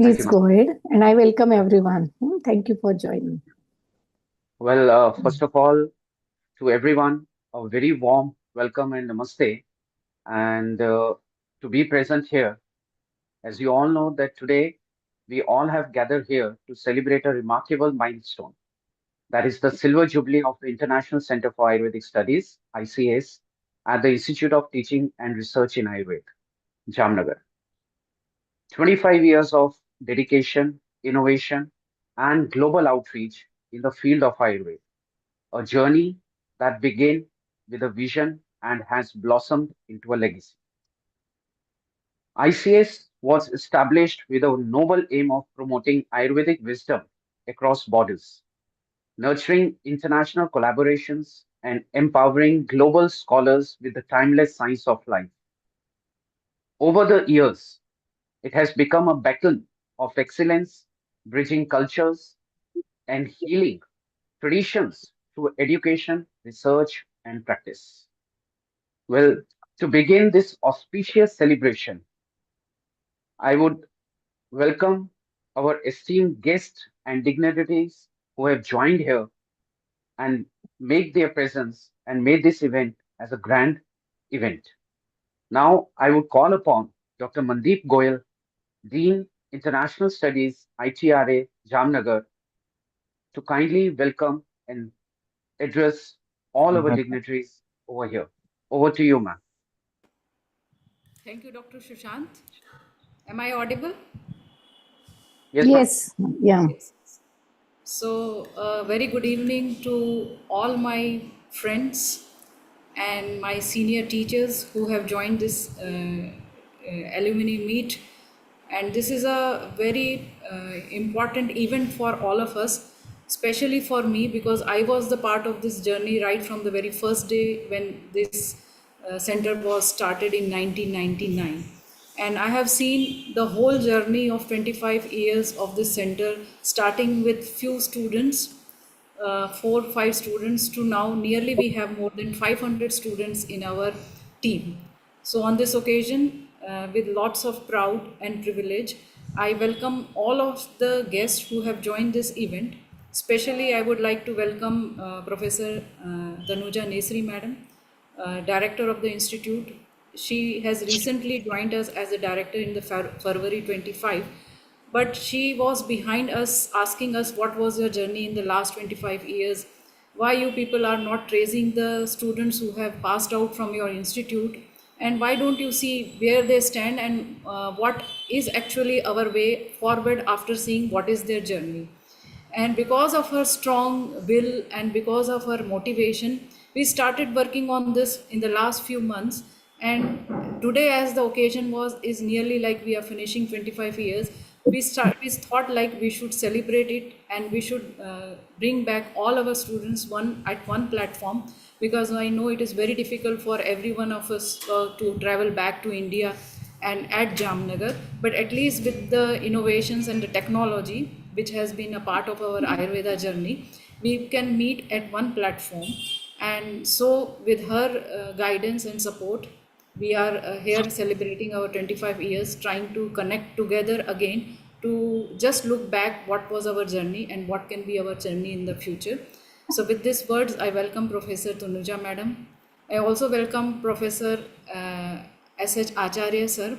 Thank Please you, ma'am. go ahead. And I welcome everyone. Thank you for joining. Well, first of all, to everyone, a very warm welcome and namaste. And to be present here, as you all know, that today we all have gathered here to celebrate a remarkable milestone. That is the Silver Jubilee of the International Center for Ayurvedic Studies, ICAS, at the Institute of Teaching and Research in Ayurveda, Jamnagar. 25 years of dedication, innovation, and global outreach in the field of Ayurveda. A journey that began with a vision and has blossomed into a legacy. ICS was established with a noble aim of promoting Ayurvedic wisdom across borders, nurturing international collaborations, and empowering global scholars with the timeless science of life. Over the years, it has become a beacon of excellence, bridging cultures and healing traditions through education, research, and practice. Well, to begin this auspicious celebration, I would welcome our esteemed guests and dignitaries who have joined here and make their presence and made this event as a grand event. Now, I would call upon Dr. Mandeep Goyal, Dean International Studies, ITRA, Jamnagar, to kindly welcome and address all our dignitaries over here. Over to you, ma'am. Thank you, Dr. Sushant. Am I audible? Yes, ma'am. Yes, yeah. Yes. So, very good evening to all my friends and my senior teachers who have joined this alumni meet. And this is a very important event for all of us, especially for me, because I was the part of this journey right from the very first day when this center was started in 1999. And I have seen the whole journey of 25 years of this center, starting with few students, 4 5 students, to now nearly we have more than 500 students in our team. So on this occasion, with lots of pride and privilege, I welcome all of the guests who have joined this event. Especially, I would like to welcome Professor Tanuja Nesri Madam, director of the institute. She has recently joined us as a director in the February 25, but she was behind us asking us what was your journey in the last 25 years, why you people are not raising the students who have passed out from your institute, and why don't you see where they stand, and what is actually our way forward after seeing what is their journey. And because of her strong will and because of her motivation, we started working on this in the last few months. And today, as the occasion was is nearly like we are finishing 25 years, we thought like we should celebrate it, and we should bring back all our students one at one platform, because I know it is very difficult for every one of us to travel back to India and at Jamnagar, but at least with the innovations and the technology which has been a part of our Ayurveda journey, we can meet at one platform. And so, with her guidance and support, we are here celebrating our 25 years, trying to connect together again to just look back what was our journey and what can be our journey in the future. So, with these words, I welcome Professor Tanuja Madam. I also welcome Professor S.H. Acharya sir.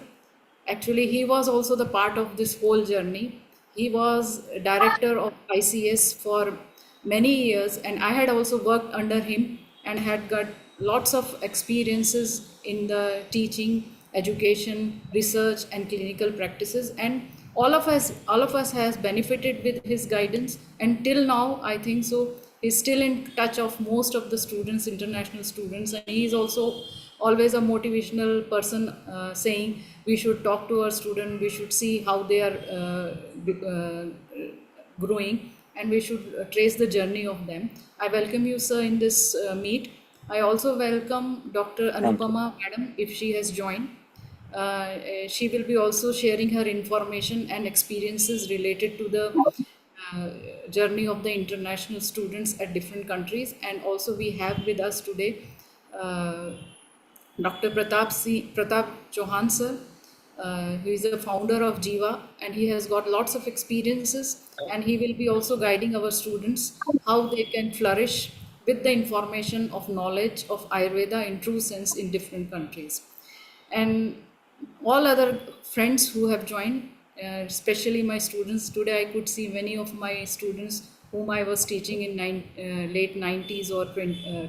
Actually, he was also the part of this whole journey. He was director of ICS for many years, and I had also worked under him and had got lots of experiences in the teaching, education, research, and clinical practices. And all of us has benefited with his guidance. And till now, I think so, he's still in touch of most of the students, international students, and he is also always a motivational person, saying we should talk to our student, we should see how they are growing, and we should trace the journey of them. I welcome you, sir, in this meet. I also welcome Dr. Thank you. Anupama Madam if she has joined. She will be also sharing her information and experiences related to the uh, journey of the international students at different countries. And also, we have with us today uh, Dr. Pratap Chauhan sir. He is the founder of Jiva, and he has got lots of experiences, and he will be also guiding our students how they can flourish with the information of knowledge of Ayurveda in true sense in different countries. And all other friends who have joined, especially my students. Today, I could see many of my students whom I was teaching in late 90s or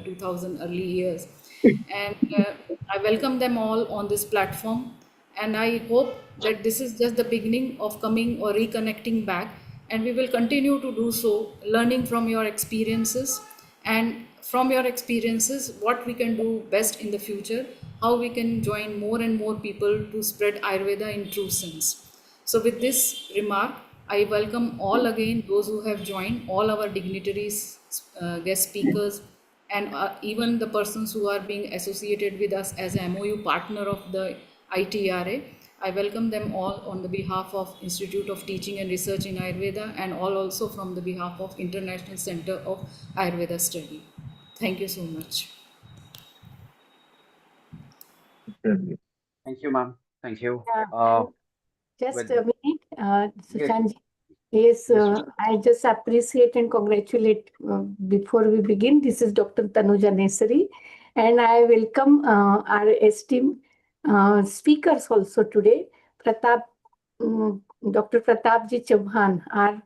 2000 early years. And I welcome them all on this platform. And I hope that this is just the beginning of coming or reconnecting back. And we will continue to do so, learning from your experiences, and from your experiences what we can do best in the future, how we can join more and more people to spread Ayurveda in true sense. So with this remark, I welcome all again those who have joined, all our dignitaries, guest speakers, and even the persons who are being associated with us as a MOU partner of the ITRA. I welcome them all on the behalf of Institute of Teaching and Research in Ayurveda, and all also from the behalf of International Center of Ayurveda Study. Thank you so much. Thank you, ma'am. Thank you. Yeah, and just With a minute, yes, Sushant. Yes, yes, Sushant. I just appreciate and congratulate before we begin. This is Dr. Tanuja Nesari, and I welcome our esteemed speakers also today. Pratap, um, Dr. Pratapji Chauhan, our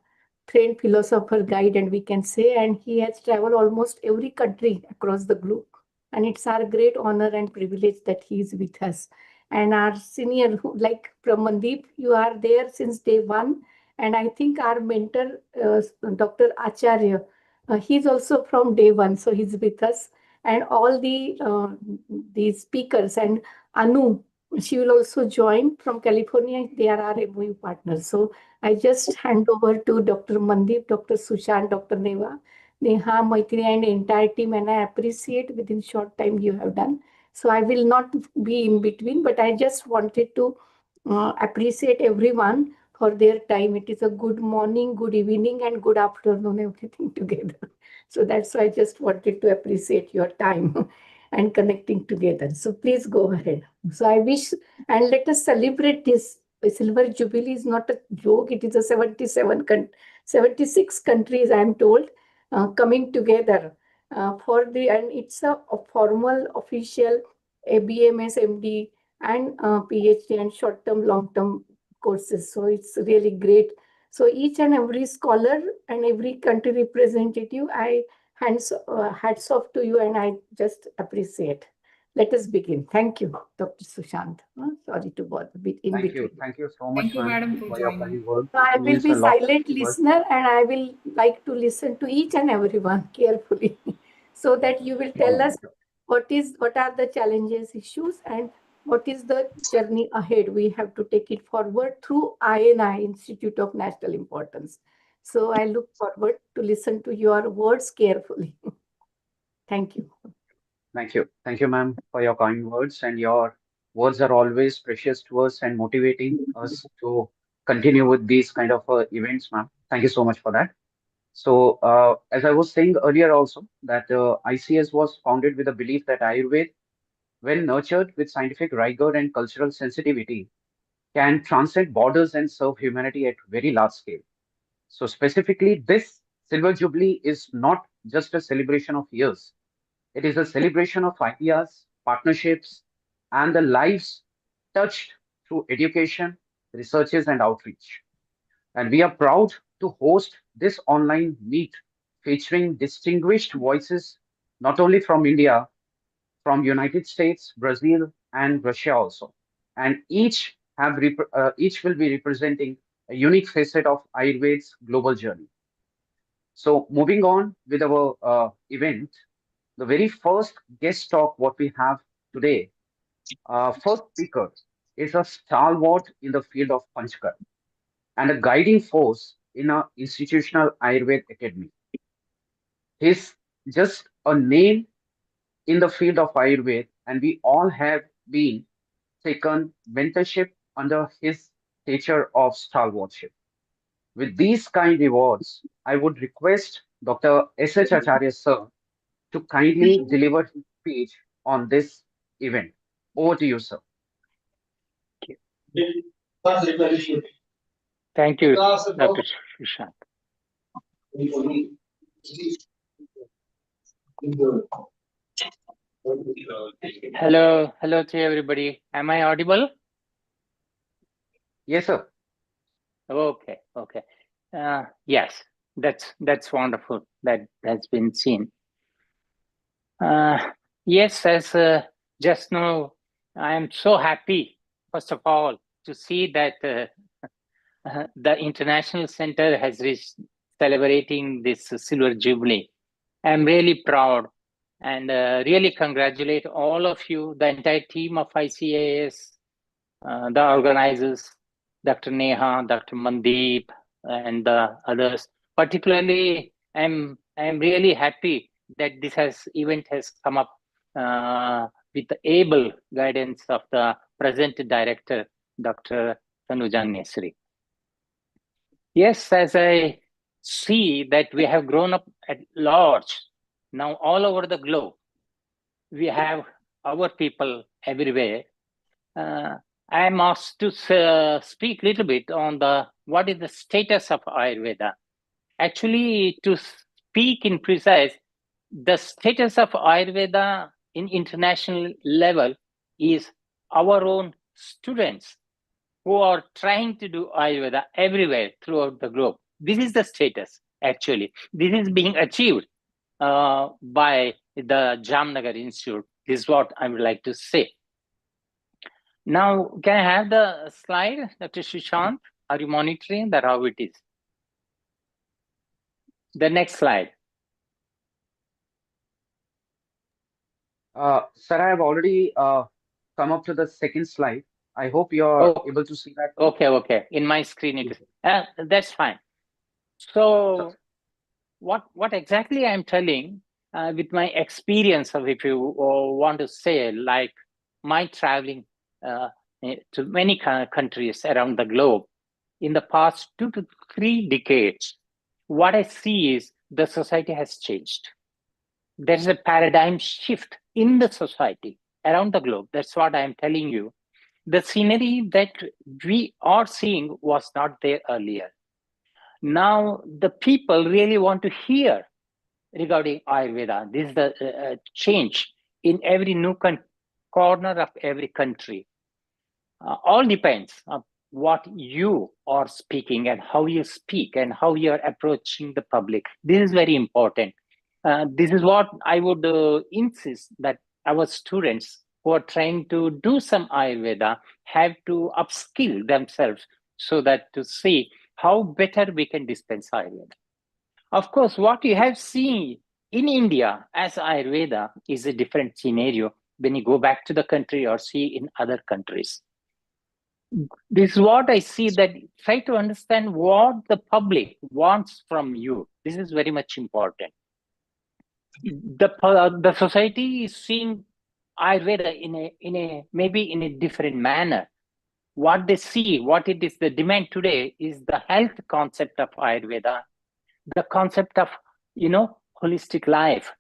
trained philosopher, guide, and we can say, and he has traveled almost every country across the globe. And it's our great honor and privilege that he is with us. And our senior, like Pramandeep, you are there since day one, and I think our mentor, Dr. Acharya, he's also from day one, so he's with us. And all the speakers and Anu, she will also join from California. They are our MOU partners. So I just hand over to Dr. Mandeep, Dr. Sushant, Dr. Neha, Maitri, and entire team. And I appreciate within short time you have done. So I will not be in between, but I just wanted to appreciate everyone for their time. It is a good morning, good evening, and good afternoon, everything together. So that's why I just wanted to appreciate your time and connecting together. So please go ahead. So I wish, and let us celebrate this. Silver Jubilee is not a joke. It is a 76 countries, I am told, coming together for the, and it's a formal, official BMS, MD, and PhD and short-term, long-term courses. So it's really great. So each and every scholar and every country representative, I hats off to you, and I just appreciate. Let us begin. Thank you, Dr. Sushant. Sorry to bother a bit in Thank you. between. Thank you so much, Thank you, ma'am, madam, for for your joining. kind words. So It I will means be a lot silent to us. listener, and I will like to listen to each and everyone carefully so that you will Sure, tell ma'am. us what are the challenges, issues, and what is the journey ahead. We have to take it forward through INI, Institute of National Importance. So I look forward to listen to your words carefully. Thank you. Thank you. Thank you, ma'am, for your kind words. And your words are always precious to us and motivating us to continue with these kind of events, ma'am. Thank you so much for that. So, as I was saying earlier also, that ICS was founded with the belief that Ayurveda, when nurtured with scientific rigor and cultural sensitivity, can transcend borders and serve humanity at very large scale. So, specifically, this Silver Jubilee is not just a celebration of years, it is a celebration of ideas, partnerships, and the lives touched through education, researches, and outreach. And we are proud to host this online meet featuring distinguished voices not only from India, from United States, Brazil, and Russia also. And each will be representing a unique facet of Ayurved's global journey. So moving on with our event, the very first guest talk what we have today, first speaker is a stalwart in the field of Panchkar and a guiding force in our institutional Ayurveda academy. He's just a name in the field of Ayurveda, and we all have been taken mentorship under his stature of stalwartship. With these kind rewards, I would request Dr. S.H. Acharya sir to kindly deliver his speech on this event. Over to you, sir. Okay. Thank you, Dr. Sushant. Hello to everybody. Am I audible? Yes, sir. Okay. Yes, that's wonderful. That has been seen. Yes, as just now, I am so happy, first of all, to see that the International Center has reached celebrating this Silver Jubilee. I'm really proud and really congratulate all of you, the entire team of ICAS, the organizers, Dr. Neha, Dr. Mandeep, and the others. Particularly, I'm really happy that this event has come up with the able guidance of the present director, Dr. Tanuja Nesri. Yes, as I see that we have grown up at large, now all over the globe, we have our people everywhere. I am asked to speak a little bit on what is the status of Ayurveda. Actually, to speak in precise, the status of Ayurveda in international level is our own students who are trying to do Ayurveda everywhere throughout the globe. This is the status, actually. This is being achieved by the Jamnagar Institute. This is what I would like to say. Now, can I have the slide, Dr. Sushant? Are you monitoring that, how it is? The next slide. Sir, I have already come up to the second slide. I hope you're able to see that. Okay. In my screen, it is. That's fine. So, what exactly I'm telling with my experience of, if you want to say, like my traveling to many countries around the globe in the past 2 to 3 decades, what I see is the society has changed. There's a paradigm shift in the society around the globe. That's what I'm telling you. The scenery that we are seeing was not there earlier. Now, the people really want to hear regarding Ayurveda. This is the change in every nook and corner of every country. All depends on what you are speaking and how you speak and how you're approaching the public. This is very important. This is what I would insist that our students who are trying to do some Ayurveda have to upskill themselves so that to see how better we can dispense Ayurveda. Of course, what you have seen in India as Ayurveda is a different scenario when you go back to the country or see in other countries. This is what I see, that try to understand what the public wants from you. This is very much important. The society is seeing Ayurveda in a maybe in a different manner. What they see, what it is the demand today is the health concept of Ayurveda, the concept of holistic life.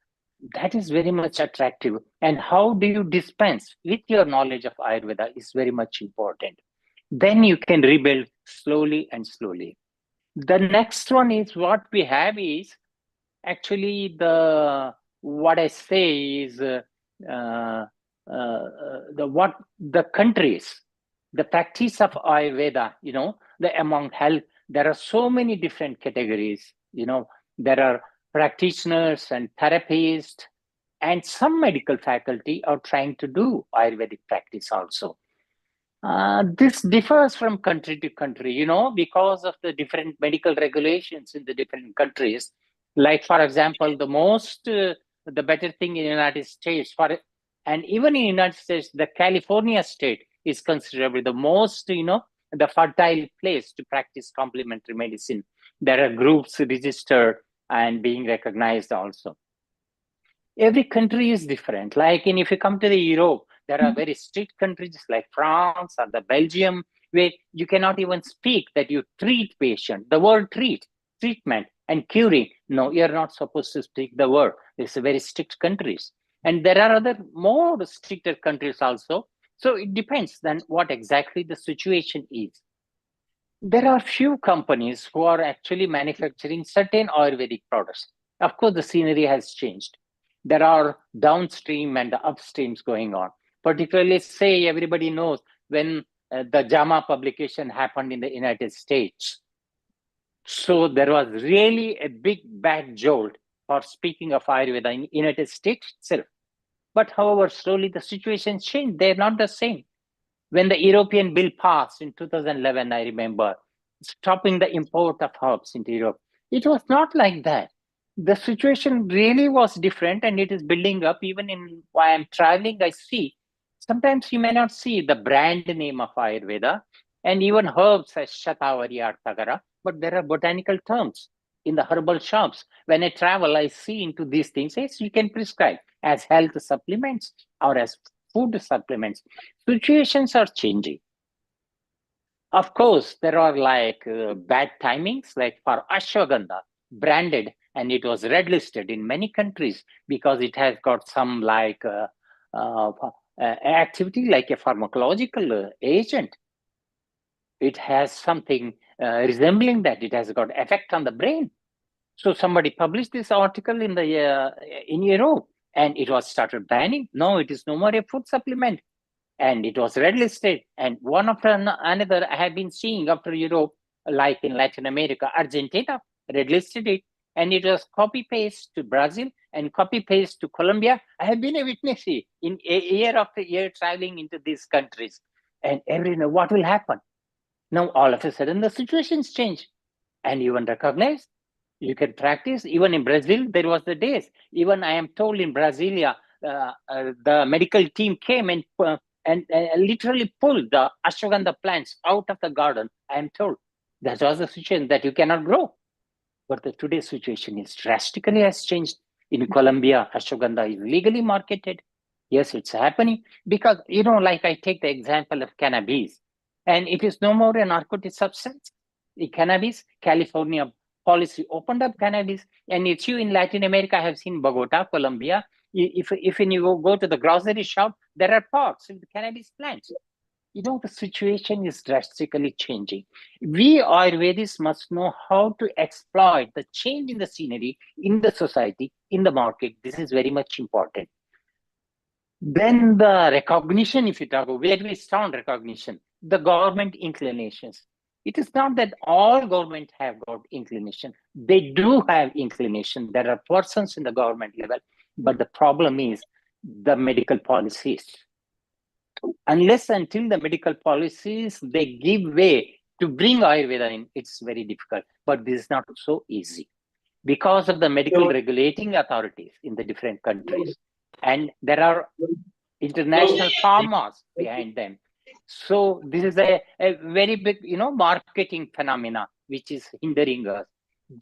That is very much attractive. And how do you dispense with your knowledge of Ayurveda is very much important. Then you can rebuild slowly and slowly. The next one is what we have is actually what I say is the countries, the practice of Ayurveda, the among health, there are so many different categories, there are practitioners and therapists, and some medical faculty are trying to do Ayurvedic practice also. This differs from country to country, because of the different medical regulations in the different countries. Like, for example, the better thing in the United States, and even in the United States, the California state is considerably the most, the fertile place to practice complementary medicine. There are groups registered and being recognized also. Every country is different. Like, if you come to the Europe, there are very strict countries like France or the Belgium, where you cannot even speak that you treat patient. The word treatment and curing, no, you're not supposed to speak the word. It's very strict countries. And there are other more stricter countries also, So it depends then what exactly the situation is. There are few companies who are actually manufacturing certain Ayurvedic products. Of course, the scenery has changed. There are downstream and upstreams going on. Particularly, say everybody knows when the JAMA publication happened in the United States. So there was really a big bad jolt for speaking of Ayurveda in the United States itself. But however, slowly the situation changed. They're not the same. When the European bill passed in 2011, I remember, stopping the import of herbs into Europe, it was not like that. The situation really was different, and it is building up. Even in while I'm traveling, I see sometimes you may not see the brand name of Ayurveda, and even herbs as Shatavari or Tagara, but there are botanical terms in the herbal shops. When I travel, I see into these things. Yes, you can prescribe as health supplements or as food supplements. Situations are changing. Of course, there are like bad timings, like for ashwagandha, branded, and it was red listed in many countries because it has got some like activity like a pharmacological agent. It has something resembling that. It has got effect on the brain. So somebody published this article in Europe, and it was started banning. No, it is no more a food supplement, and it was red listed. And one after another, I have been seeing after Europe, like in Latin America, Argentina red listed it, and it was copy paste to Brazil and copy paste to Colombia. I have been a witness in year after year traveling into these countries, and everyone, what will happen? Now all of a sudden the situations change, and even recognize you can practice. Even in Brazil, there was the days. Even I am told in Brasilia, the medical team came and literally pulled the ashwagandha plants out of the garden. I am told that was the situation that you cannot grow. But the today's situation is drastically has changed. In Colombia, ashwagandha is legally marketed. Yes, it's happening because, like I take the example of cannabis, and it is no more a narcotic substance. The cannabis, California policy opened up cannabis, and it's you in Latin America. I have seen Bogota, Colombia. If when you go to the grocery shop, there are pots with cannabis plants. The situation is drastically changing. We Ayurvedists must know how to exploit the change in the scenery, in the society, in the market. This is very much important. Then the recognition, if you talk about where we stand recognition, the government inclinations. It is not that all government have got inclination. They do have inclination. There are persons in the government level, but the problem is the medical policies. Unless until the medical policies, they give way to bring Ayurveda in, it's very difficult. But this is not so easy because of the medical regulating authorities in the different countries. And there are international pharmas behind them. So this is a very big, marketing phenomena, which is hindering us.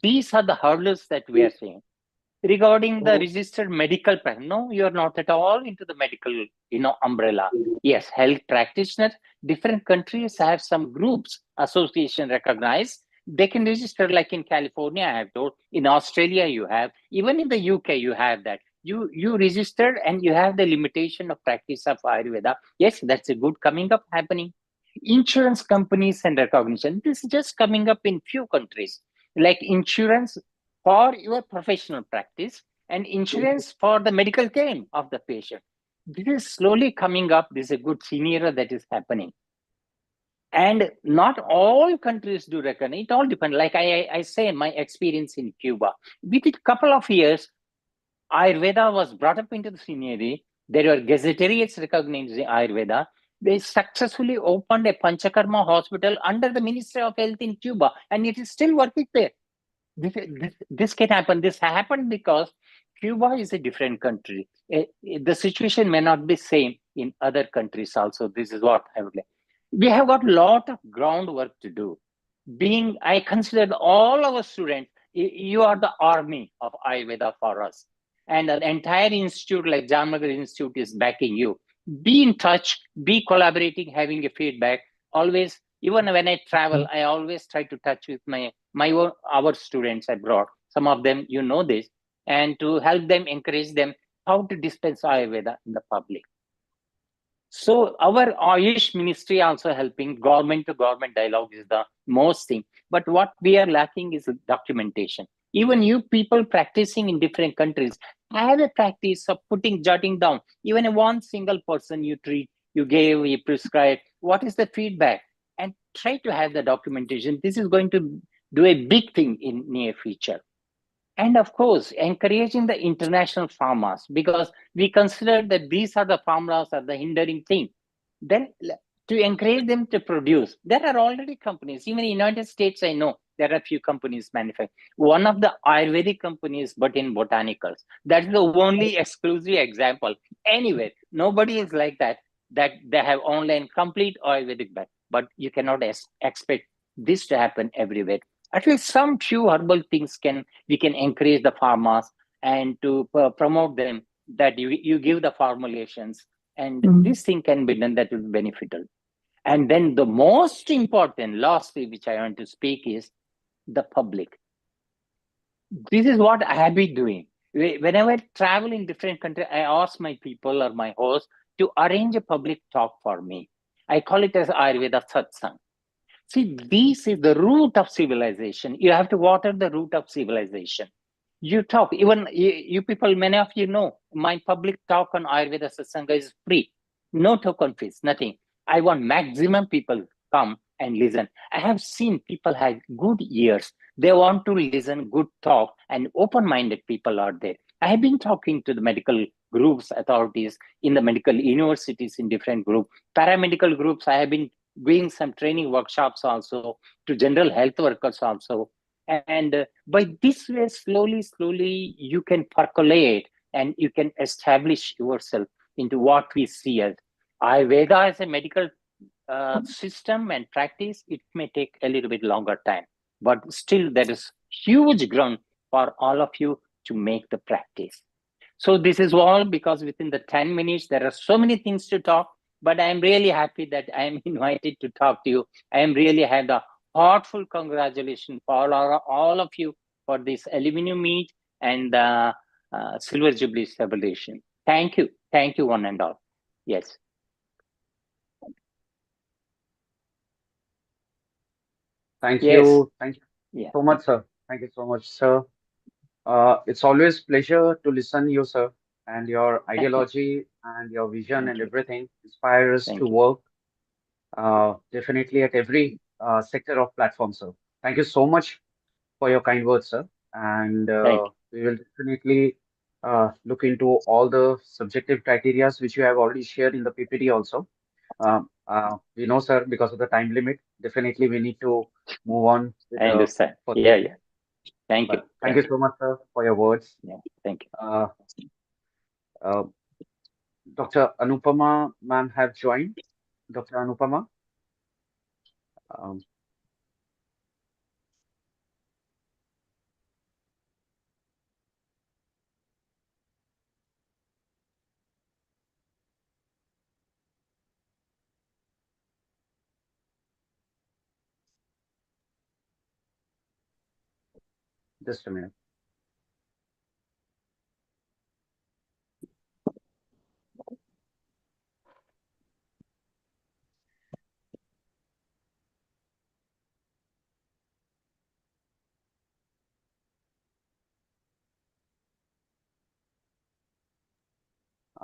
These are the hurdles that we are seeing. Regarding the registered medical practice, no, you're not at all into the medical, umbrella. Yes, health practitioners, different countries have some groups, association recognized. They can register, like in California, I have told, in Australia you have, even in the UK you have that. You registered and you have the limitation of practice of Ayurveda. Yes, that's a good coming up happening. Insurance companies and recognition, this is just coming up in few countries, like insurance for your professional practice and insurance for the medical claim of the patient. This is slowly coming up. This is a good scenario that is happening. And not all countries do reckon. It all depends. Like I say, my experience in Cuba, within a couple of years, Ayurveda was brought up into the scenery. There were gazetteers recognizing Ayurveda. They successfully opened a Panchakarma hospital under the Ministry of Health in Cuba, and it is still working there. This can happen. This happened because Cuba is a different country. The situation may not be same in other countries also. This is what I would like. We have got a lot of groundwork to do. I consider all our students, you are the army of Ayurveda for us. And the entire institute, like Jamnagar Institute, is backing you. Be in touch, be collaborating, having a feedback. Always, even when I travel, I always try to touch with our students abroad. Some of them, this, and to help them, encourage them how to dispense Ayurveda in the public. So our Ayush ministry also helping. Government to government dialogue is the most thing. But what we are lacking is documentation. Even you people practicing in different countries have a practice of jotting down. Even a one single person you treat, you gave, you prescribe. What is the feedback? And try to have the documentation. This is going to do a big thing in near future. And of course, encouraging the international farmers, because we consider that these are the farmers are the hindering thing. Then to encourage them to produce, there are already companies. Even in the United States, I know there are a few companies manufacturing. One of the Ayurvedic companies, but in botanicals. That's the only exclusive example. Anyway, nobody is like that, that they have online complete Ayurvedic bag. But you cannot expect this to happen everywhere. At least some few herbal things we can encourage the farmers and to promote them, that you give the formulations, and this thing can be done that will be beneficial. And then the most important, lastly, which I want to speak is the public. This is what I have been doing. Whenever I travel in different countries, I ask my people or my host to arrange a public talk for me. I call it as Ayurveda Satsang. See, this is the root of civilization. You have to water the root of civilization. You talk, even you people, many of you know, my public talk on Ayurveda Satsanga is free. No token fees, nothing. I want maximum people come and listen. I have seen people have good ears. They want to listen, good talk, and open-minded people are there. I have been talking to the medical groups, authorities in the medical universities in different groups, paramedical groups. I have been doing some training workshops also to general health workers also. And by this way, slowly, you can percolate and you can establish yourself into what we see as Ayurveda as a medical system and practice. It may take a little bit longer time, but still there is huge ground for all of you to make the practice. So this is all because within the 10 minutes, there are so many things to talk, but I'm really happy that I am invited to talk to you. I am really have the heartful congratulations for all of you for this alumni meet and the Silver Jubilee celebration. Thank you. Thank you, one and all. Yes. Thank Yes. you. Thank you Yeah. so much, sir. Thank you so much, sir. It's always pleasure to listen you, sir, and your Thank you. ideology and your vision Thank and you. everything inspire us to Thank you. work definitely at every sector of platform, sir. Thank you so much for your kind words, sir. And Thank you. we will definitely look into all the subjective criteria which you have already shared in the PPT also. We know, sir, because of the time limit, definitely we need to move on with I the understand. further. Yeah. Thank you. But thank you so much, sir, for your words. Yeah. Thank you. Uh, uh, Dr. Anupama ma'am have joined. Dr. Anupama, um, just a minute.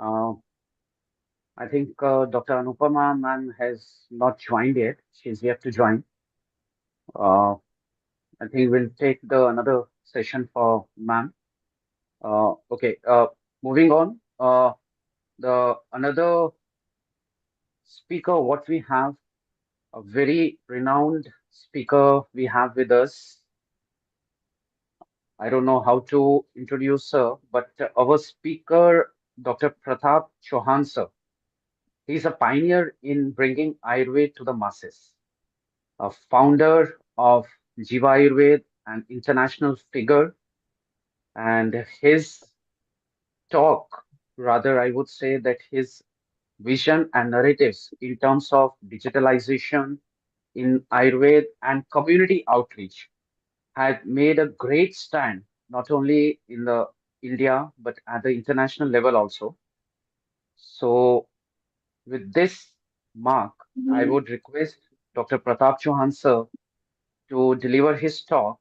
Uh, I think Dr. Anupama ma'am has not joined yet. She's yet to join. Uh, I think we'll take the another session for ma'am. Okay. Moving on. The another speaker, what we have, a very renowned speaker we have with us. I don't know how to introduce her, but our speaker, Dr. Pratap Chauhan, sir. He's a pioneer in bringing Ayurveda to the masses, a founder of Jiva Ayurveda, an international figure, and his talk, rather, I would say that his vision and narratives in terms of digitalization in Ayurveda and community outreach had made a great stand, not only in the India, but at the international level also. So With this mark, I would request Dr. Pratap Chauhan sir to deliver his talk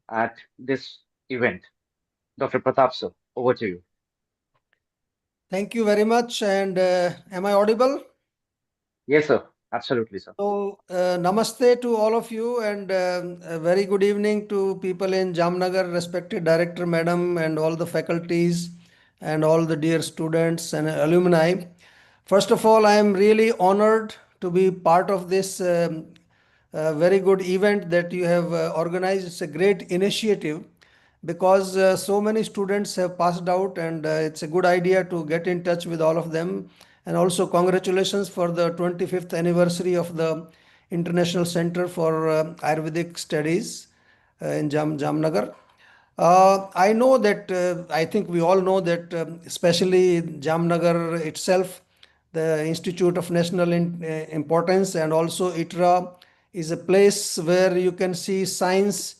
at this event. Dr. Pratap sir, over to you. Thank you very much. And am I audible? Yes, sir. Absolutely, sir. So, namaste to all of you, and a very good evening to people in Jamnagar, respected Director Madam, and all the faculties, and all the dear students and alumni. First of all, I am really honored to be part of this very good event that you have organized. It's a great initiative because so many students have passed out, and it's a good idea to get in touch with all of them. And also, congratulations for the 25th anniversary of the International Center for Ayurvedic Studies in Jamnagar. I know that, I think we all know that, especially Jamnagar itself, the Institute of National Importance, and also ITRA is a place where you can see science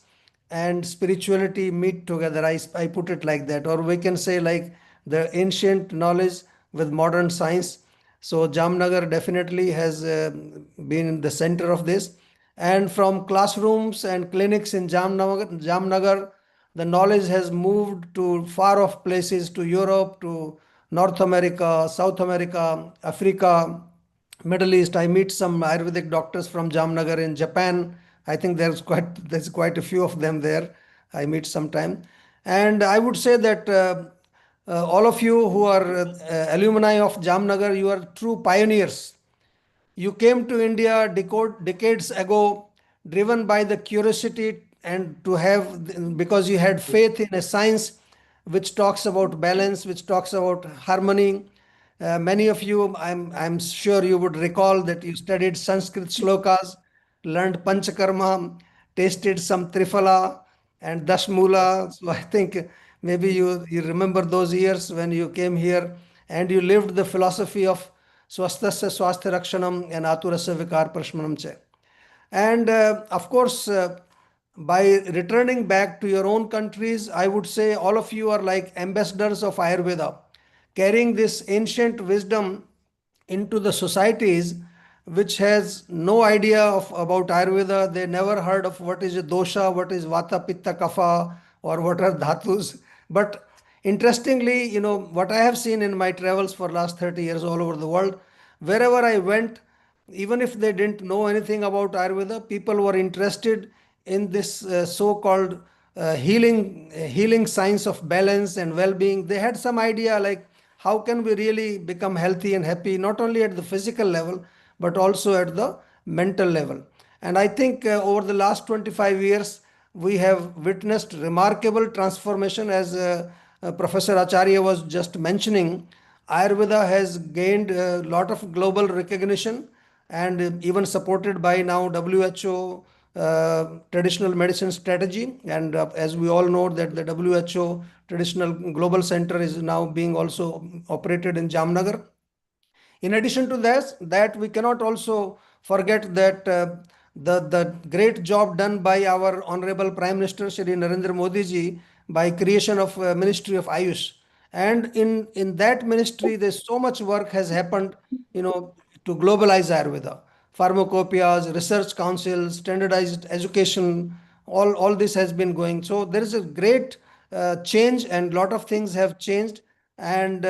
and spirituality meet together. I put it like that, or we can say like the ancient knowledge with modern science. So Jamnagar definitely has been the center of this. And from classrooms and clinics in Jamnagar, the knowledge has moved to far off places, to Europe, to North America, South America, Africa, Middle East. I meet some Ayurvedic doctors from Jamnagar in Japan. I think there's quite a few of them there. I meet sometime, and I would say that all of you who are alumni of Jamnagar, you are true pioneers. You came to India decades ago, driven by the curiosity and to have, because you had faith in a science which talks about balance, which talks about harmony. Many of you, I'm sure you would recall that you studied Sanskrit shlokas, learned Panchakarma, tasted some Trifala and Dashmula. So I think maybe you remember those years when you came here and you lived the philosophy of swasthasya swasthya rakshanam and aturasya vikar prashmanam cha. And of course, by returning back to your own countries, I would say all of you are like ambassadors of Ayurveda, carrying this ancient wisdom into the societies which has no idea about Ayurveda. They never heard of what is a dosha, what is vata, pitta, kapha, or what are dhatus. But interestingly, what I have seen in my travels for last 30 years all over the world, wherever I went, even if they didn't know anything about Ayurveda, people were interested in this so-called healing science of balance and well-being. They had some idea like how can we really become healthy and happy, not only at the physical level, but also at the mental level. And I think over the last 25 years, we have witnessed remarkable transformation as Professor Acharya was just mentioning. Ayurveda has gained a lot of global recognition and even supported by now WHO traditional medicine strategy. And as we all know that the WHO traditional global center is now being also operated in Jamnagar. In addition to this, that we cannot also forget that the great job done by our Honorable Prime Minister Shri Narendra Modi ji by creation of Ministry of Ayush. And in that ministry, there's so much work has happened, to globalize Ayurveda. Pharmacopoeias, research councils, standardized education, all this has been going. So there is a great change, and lot of things have changed. And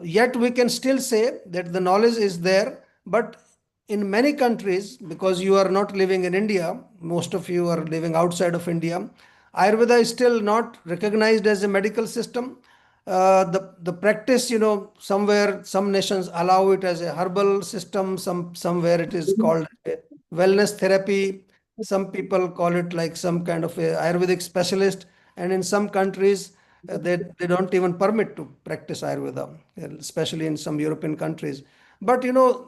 yet we can still say that the knowledge is there, but in many countries, because you are not living in India, most of you are living outside of India, Ayurveda is still not recognized as a medical system. The practice, somewhere some nations allow it as a herbal system, somewhere it is called a wellness therapy. Some people call it like some kind of a Ayurvedic specialist, and in some countries they don't even permit to practice Ayurveda, especially in some European countries. But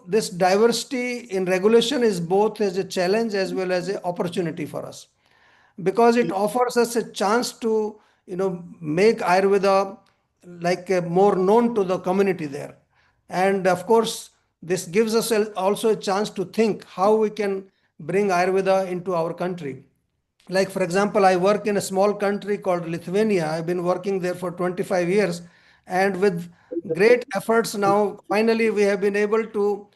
this diversity in regulation is both as a challenge as well as an opportunity for us, because it offers us a chance to make Ayurveda like more known to the community there. And of course, this gives us also a chance to think how we can bring Ayurveda into our country. Like, for example, I work in a small country called Lithuania. I've been working there for 25 years. And with great efforts now, finally, we have been able to,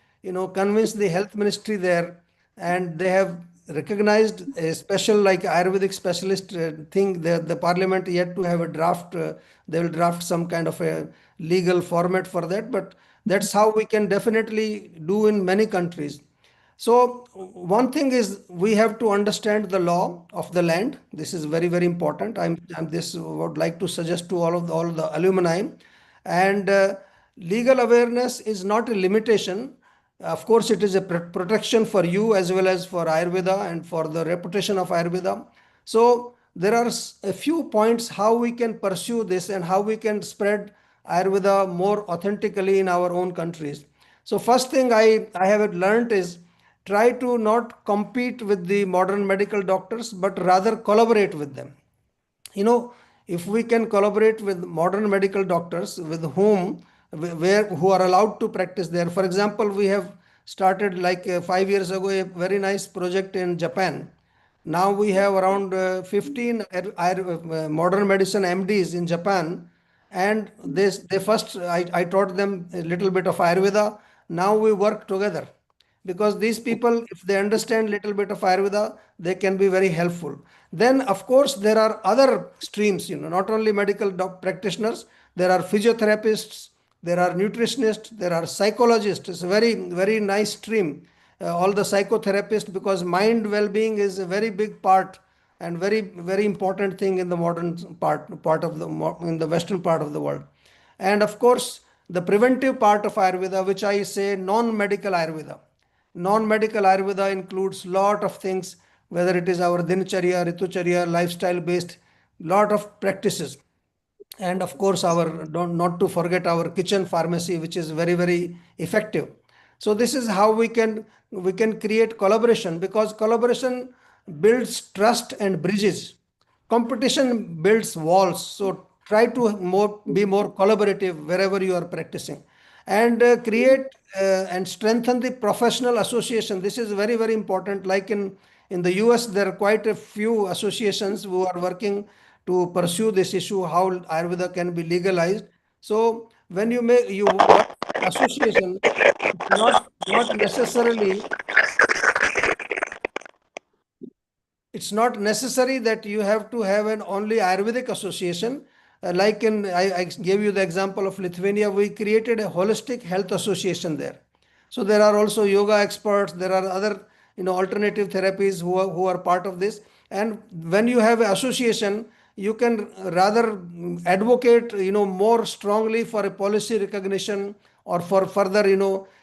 convince the health ministry there, and they have recognized a special like Ayurvedic specialist thing. The parliament yet to have a draft. They will draft some kind of a legal format for that, but that's how we can definitely do in many countries. So one thing is we have to understand the law of the land. This is very, very important. I'm this would like to suggest to all the alumni. And legal awareness is not a limitation. Of course, it is a protection for you as well as for Ayurveda and for the reputation of Ayurveda. So there are a few points how we can pursue this and how we can spread Ayurveda more authentically in our own countries. So first thing I have learned is try to not compete with the modern medical doctors, but rather collaborate with them. You know, if we can collaborate with modern medical doctors with whom where who are allowed to practice there. For example, we have started like 5 years ago a very nice project in Japan. Now we have around 15 modern medicine MDs in Japan, and they first I taught them a little bit of Ayurveda. Now we work together because these people, if they understand little bit of Ayurveda, they can be very helpful. Then of course there are other streams, not only medical practitioners. There are physiotherapists, there are nutritionists, there are psychologists. It's a very, very nice stream. All the psychotherapists, because mind well-being is a very big part and very, very important thing in the modern part of the in the Western part of the world. And of course, the preventive part of Ayurveda, which I say non-medical Ayurveda. Non-medical Ayurveda includes lot of things, whether it is our Dinacharya, Ritucharya, lifestyle-based, lot of practices. And of course, our not to forget our kitchen pharmacy, which is very, very effective. So this is how we can create collaboration, because collaboration builds trust and bridges. Competition builds walls. So try to be more collaborative wherever you are practicing, and create and strengthen the professional association. This is very, very important. Like in the US, there are quite a few associations who are working to pursue this issue, how Ayurveda can be legalized. So when you work association, it's not necessarily it's not necessary that you have to have an only Ayurvedic association. Like I gave you the example of Lithuania, we created a holistic health association there. So there are also yoga experts, there are other alternative therapies who are part of this. And when you have an association, you can rather advocate more strongly for a policy recognition, or for further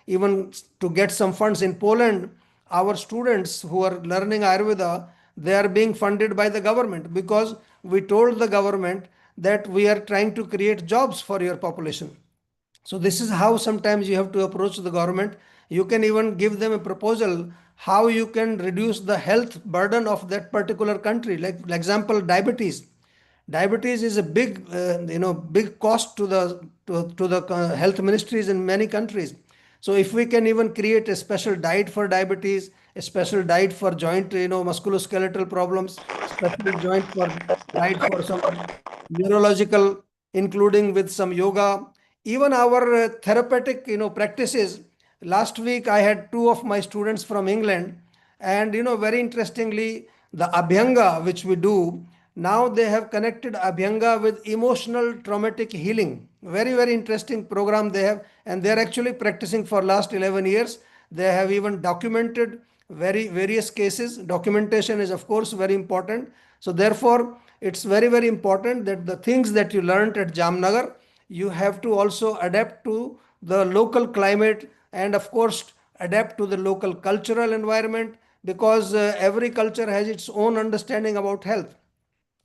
even to get some funds. In Poland, our students who are learning Ayurveda, they are being funded by the government, because we told the government that we are trying to create jobs for your population. So this is how sometimes you have to approach the government. You can even give them a proposal how you can reduce the health burden of that particular country. Like example, diabetes. Diabetes is a big cost to the health ministries in many countries. So if we can even create a special diet for diabetes, a special diet for joint, musculoskeletal problems, special joint for diet for some neurological, including with some yoga, even our therapeutic, practices. Last week I had two of my students from England, and very interestingly, the Abhyanga which we do now, they have connected Abhyanga with emotional traumatic healing. Very, very interesting program they have, and they are actually practicing for last 11 years. They have even documented various cases. Documentation is of course very important. So therefore, it's very, very important that the things that you learned at Jamnagar, you have to also adapt to the local climate, and of course adapt to the local cultural environment, because every culture has its own understanding about health.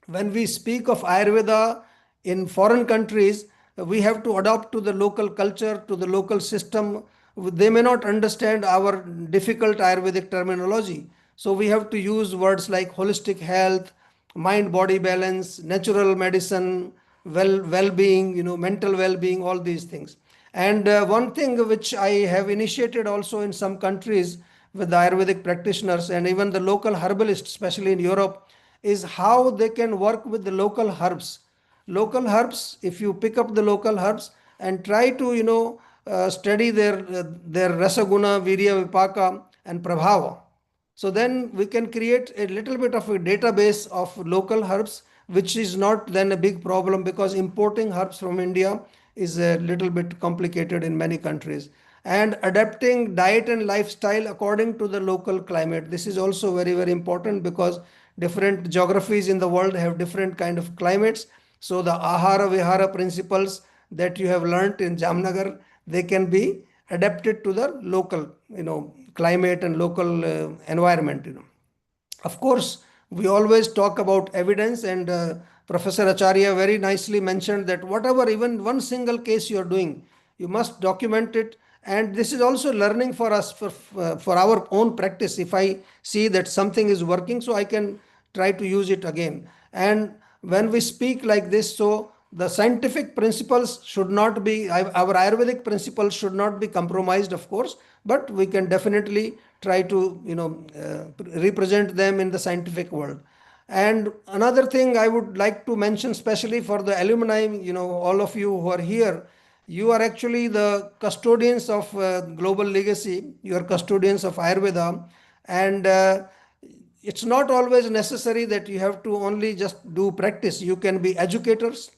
When we speak of Ayurveda in foreign countries, we have to adapt to the local culture, to the local system. They may not understand our difficult Ayurvedic terminology. So we have to use words like holistic health, mind body balance, natural medicine, well-being, mental well-being, all these things. And one thing which I have initiated also in some countries with the Ayurvedic practitioners and even the local herbalists, especially in Europe, is how they can work with the local herbs. Local herbs, if you pick up the local herbs and try to, study their rasaguna, virya, vipaka, and prabhava. So then we can create a little bit of a database of local herbs, which is not then a big problem because importing herbs from India is a little bit complicated in many countries. And adapting diet and lifestyle according to the local climate. This is also very, very important because different geographies in the world have different kind of climates. So the ahara vihara principles that you have learnt in Jamnagar, they can be adapted to the local, climate and local environment. Of course, we always talk about evidence, and Professor Acharya very nicely mentioned that whatever, even one single case you are doing, you must document it. And this is also learning for us for our own practice. If I see that something is working, so I can try to use it again. And when we speak like this, so the scientific principles should not be, our Ayurvedic principles should not be compromised, of course, but we can definitely try to, represent them in the scientific world. And another thing I would like to mention, especially for the alumni, all of you who are here, you are actually the custodians of global legacy. You are custodians of Ayurveda, and it's not always necessary that you have to only just do practice. You can be educators,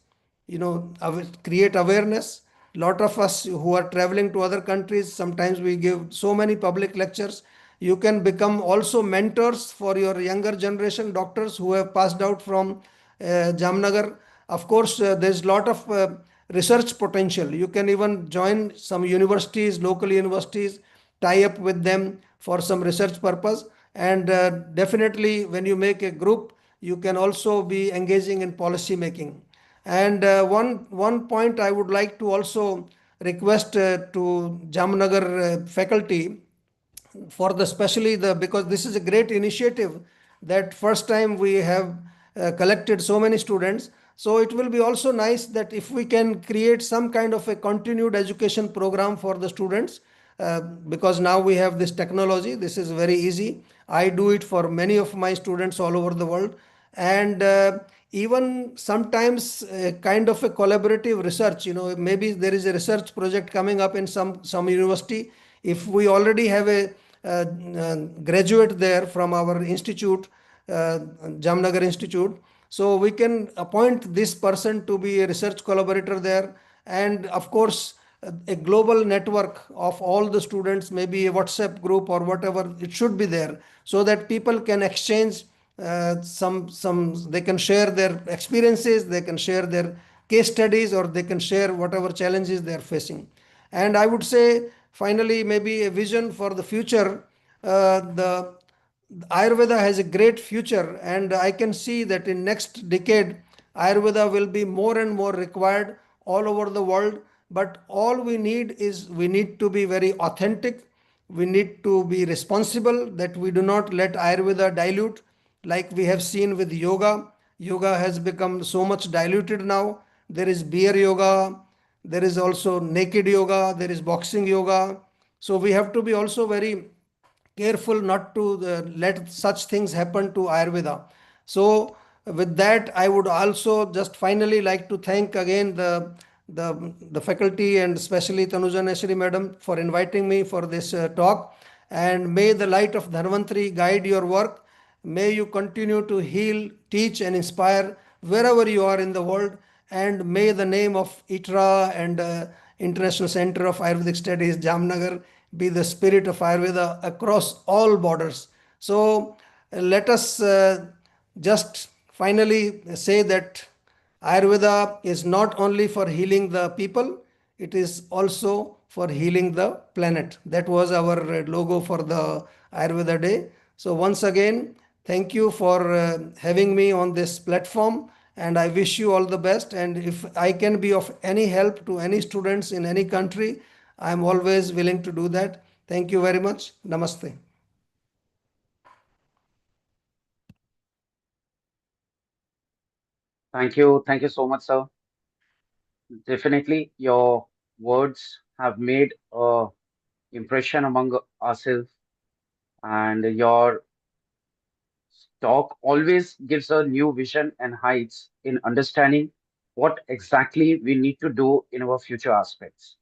create awareness. Lot of us who are traveling to other countries, sometimes we give so many public lectures. You can become also mentors for your younger generation doctors who have passed out from Jamnagar. Of course, there's a lot of research potential. You can even join some universities, local universities, tie up with them for some research purpose. And definitely, when you make a group, you can also be engaging in policy making. And one point I would like to also request to Jamnagar faculty for the especially the, because this is a great initiative that first time we have collected so many students. So it will be also nice that if we can create some kind of a continued education program for the students, because now we have this technology. This is very easy. I do it for many of my students all over the world. And even sometimes kind of a collaborative research, maybe there is a research project coming up in some university. If we already have a graduate there from our institute, Jamnagar Institute, so we can appoint this person to be a research collaborator there. And of course, a global network of all the students, maybe a WhatsApp group or whatever, it should be there so that people can exchange they can share their experiences, they can share their case studies, or they can share whatever challenges they are facing. And I would say, finally, maybe a vision for the future. The Ayurveda has a great future, and I can see that in next decade, Ayurveda will be more and more required all over the world. But all we need is we need to be very authentic. We need to be responsible that we do not let Ayurveda dilute, like we have seen with yoga. Yoga has become so much diluted now. There is beer yoga, there is also naked yoga, there is boxing yoga. So we have to be also very careful not to let such things happen to Ayurveda. So with that, I would also just finally like to thank again the faculty, and especially Tanuja Neshri madam, for inviting me for this talk. And may the light of Dharmantri guide your work. May you continue to heal, teach, and inspire wherever you are in the world. And may the name of ITRA and International Center of Ayurvedic Studies, Jamnagar, be the spirit of Ayurveda across all borders. So let us just finally say that Ayurveda is not only for healing the people, it is also for healing the planet. That was our logo for the Ayurveda Day. So once again, thank you for having me on this platform, and I wish you all the best. And if I can be of any help to any students in any country, I am always willing to do that. Thank you very much. Namaste. Thank you so much, sir. Definitely, your words have made a impression among ourselves, and your talk always gives a new vision and heights in understanding what exactly we need to do in our future aspects.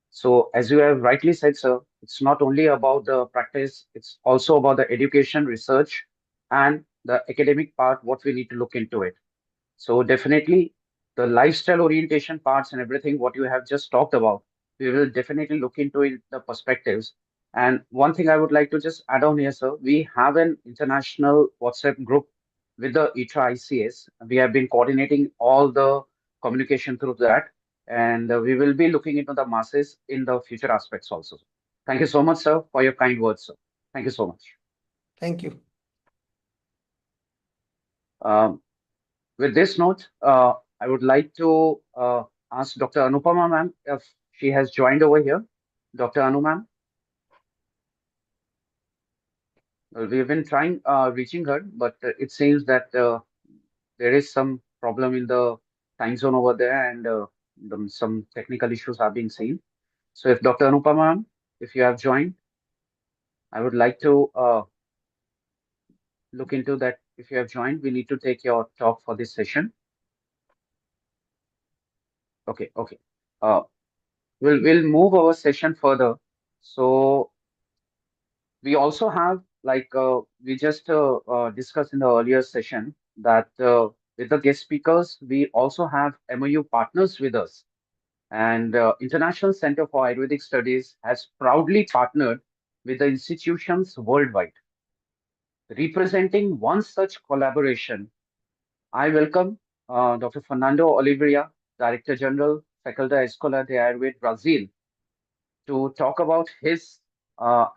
So, as you have rightly said, sir, it's not only about the practice, it's also about the education, research, and the academic part, what we need to look into it. So definitely the lifestyle orientation parts and everything what you have just talked about, we will definitely look into it, the perspectives. And one thing I would like to just add on here, sir, we have an international WhatsApp group with the ITRA ICS. We have been coordinating all the communication through that, and we will be looking into the masses in the future aspects also. Thank you so much, sir, for your kind words, sir. Thank you so much. Thank you. Um, With this note, I would like to ask Dr. Anupama ma'am if she has joined over here. Dr. Anu ma'am, well, we've been trying reaching her, but it seems that there is some problem in the time zone over there, and some technical issues have been seen. So, if Dr. Anupama ma'am, if you have joined, I would like to look into that. If you have joined, we need to take your talk for this session. Okay, okay. Uh, we'll move our session further. So we also have like we just discussed in the earlier session that with the guest speakers we also have MOU partners with us, and International Center for Ayurvedic Studies has proudly partnered with the institutions worldwide. Representing one such collaboration, I welcome Dr. Fernando Oliveira, Director General, Facultad Escola de Ayurveda, Brazil, to talk about his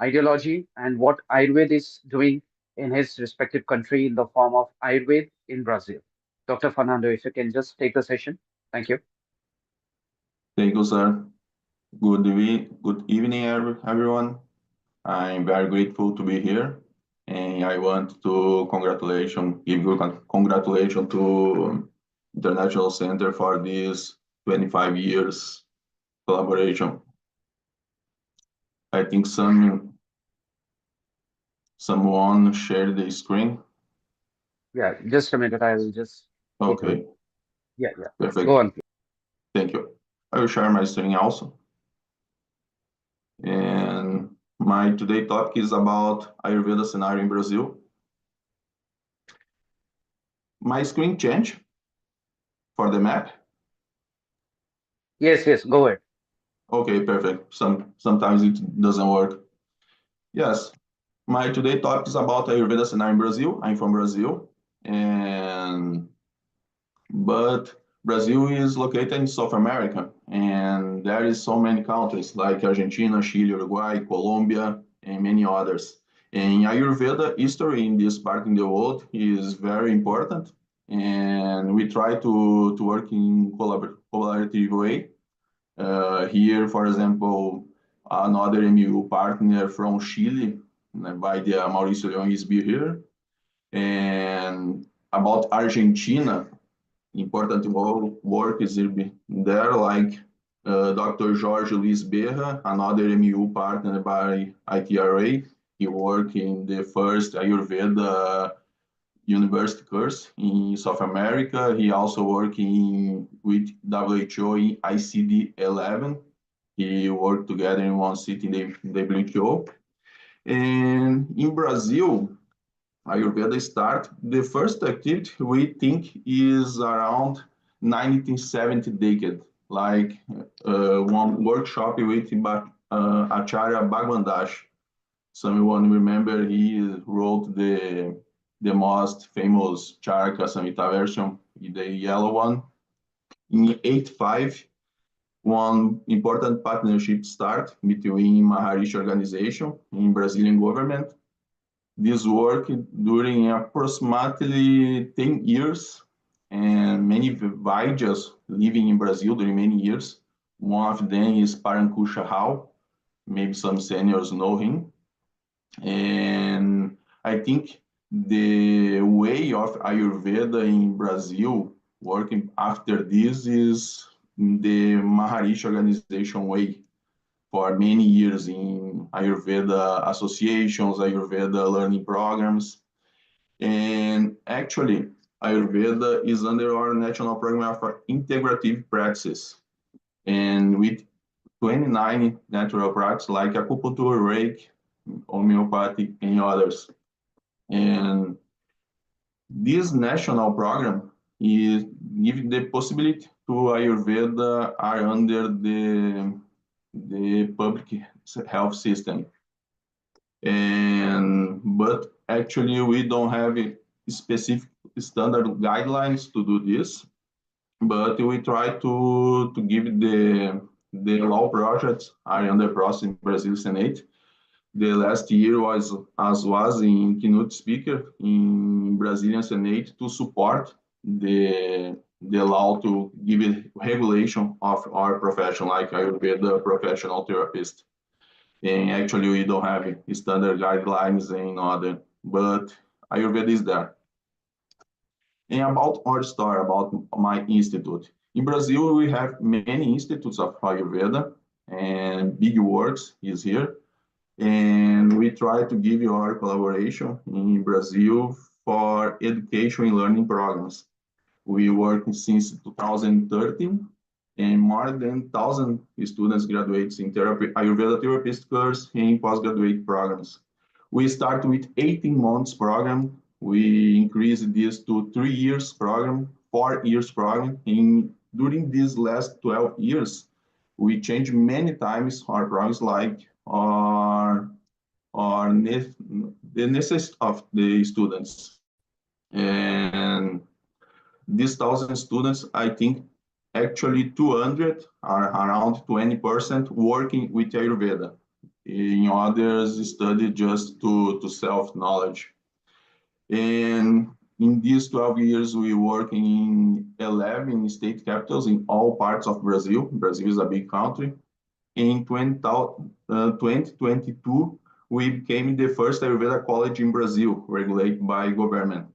ideology and what Ayurveda is doing in his respective country in the form of Ayurveda in Brazil. Dr. Fernando, if you can just take the session. Thank you. Thank you, sir. Good evening, everyone. I'm very grateful to be here, and I want to give you congratulations to International Center for this 25 years collaboration. I think someone shared the screen. Yeah, just a minute. I will just go through Okay, it. Yeah, yeah. perfect. Go on, please. Thank you. I will share my screen also. And my today topic is about Ayurveda scenario in Brazil. My screen changed for the map. Yes, yes, go ahead. Okay, perfect. Sometimes it doesn't work. Yes, my today topic is about Ayurveda scenario in Brazil. I'm from Brazil, but Brazil is located in South America, and there is so many countries like Argentina, Chile, Uruguay, Colombia, and many others. And Ayurveda history in this part in the world is very important, and we try to work in collaborative way. Here, for example, another MU partner from Chile, by the Mauricio Leon is here. And about Argentina, important work is there, like Dr. Jorge Luis Berra, another MU partner by ITRA. He worked in the first Ayurveda university course in South America. He also working with WHO in ICD 11. He worked together in one city in the WHO. And in Brazil, Ayurveda start, the first activity we think is around 1970 decade, like one workshop with Acharya Bhagwan. Someone remember he wrote the most famous Charaka Samhita version, the yellow one. In 85, one important partnership start between Maharishi organization and Brazilian government. This work during approximately 10 years, and many Vaidya's living in Brazil during many years. One of them is Parankusha Rao. Maybe some seniors know him. And I think the way of Ayurveda in Brazil working after this is the Maharishi organization way for many years in Ayurveda associations, Ayurveda learning programs. And actually, Ayurveda is under our national program for integrative practices, and with 29 natural practices like acupuncture, Reiki, homeopathy, and others. And this national program is giving the possibility to Ayurveda are under the public health system. But actually we don't have a specific standard guidelines to do this, but we try to give the law projects are under process in Brazil Senate. The last year was in keynote speaker in Brazilian Senate to support the law to give a regulation of our profession, like Ayurveda professional therapist. And actually, we don't have standard guidelines and other, but Ayurveda is there. And about our story, about my institute. In Brazil, we have many institutes of Ayurveda, and Big Works is here. And we try to give you our collaboration in Brazil for education and learning programs. We work since 2013, and more than 1,000 students graduate in therapy, Ayurveda therapist course and postgraduate programs. We start with 18 months program. We increase this to 3 years program, 4 years program. And during these last 12 years, we change many times our programs, like the necessity of the students. And these 1,000 students, I think actually 200 are around 20% working with Ayurveda. In others, study just to self-knowledge. And in these 12 years, we work in 11 state capitals in all parts of Brazil. Brazil is a big country. In 2022, we became the first Ayurveda college in Brazil, regulated by government.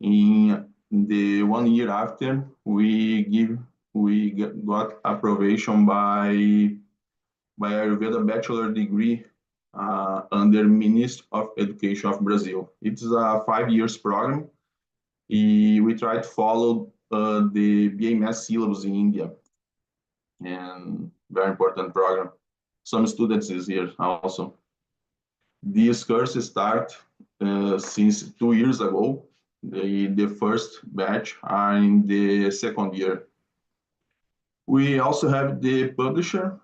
In the 1 year after, we got approbation by Ayurveda bachelor degree under Ministry of Education of Brazil. It's a 5 years program. We try to follow the BMS syllabus in India, and very important program. Some students is here also. These courses start since 2 years ago. The first batch are in the second year. We also have the publisher.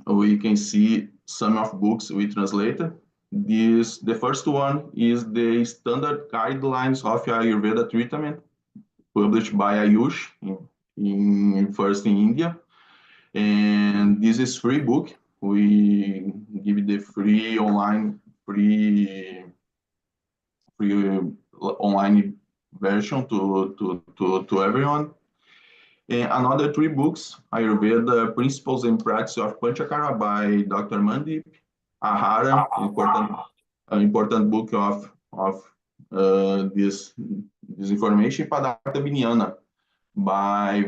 We can see some of books we translated. The first one is the standard guidelines of Ayurveda treatment, published by Ayush first in India. And this is free book. We give the free online version to everyone. And another 3 books, Ayurveda Principles and Practice of Panchakara by Dr. Mandip, Ahara, important book of this information, Padartha Vinyana by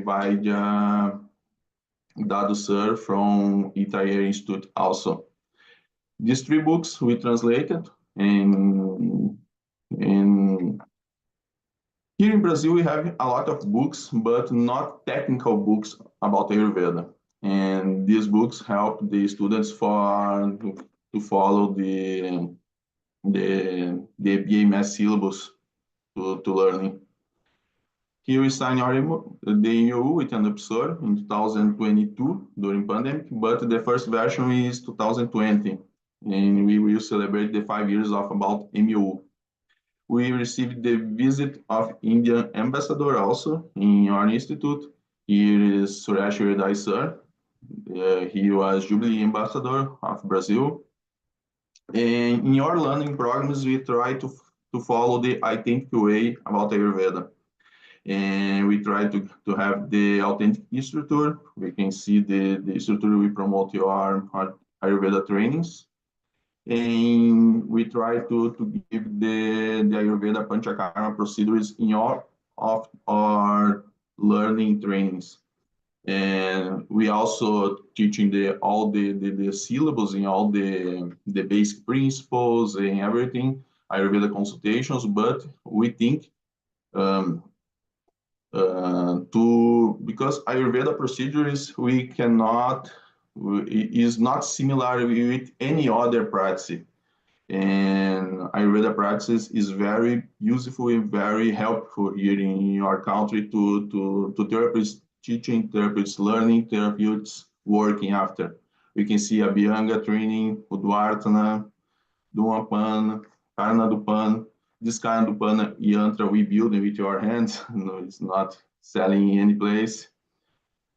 Dado Sir from Itayer Institute also. These 3 books we translated, and here in Brazil we have a lot of books, but not technical books about Ayurveda. And these books help the students to follow the BMS syllabus to learning. Here we signed the MOU with an professor in 2022 during pandemic, but the first version is 2020, and we will celebrate the 5 years of about MOU. We received the visit of Indian ambassador also in our institute. Here is Suresh Redai sir. He was Jubilee ambassador of Brazil. And in our learning programs, we try to follow the authentic way about Ayurveda. And we try to have the authentic instructor. We can see the instructor we promote our Ayurveda trainings. And we try to give the Ayurveda Panchakara procedures in all of our learning trainings. And we also teaching all the syllables in all the basic principles and everything, Ayurveda consultations, but we think Um, because Ayurveda procedures is not similar with any other practice, and Ayurveda practice is very useful and very helpful here in your country to therapists teaching, therapists learning, therapeutics working after. We can see Abhyanga training, Udvartana, Dhumapana, Karna Dupana. This kind of Dupana yantra we build with your hands. No, it's not selling in any place.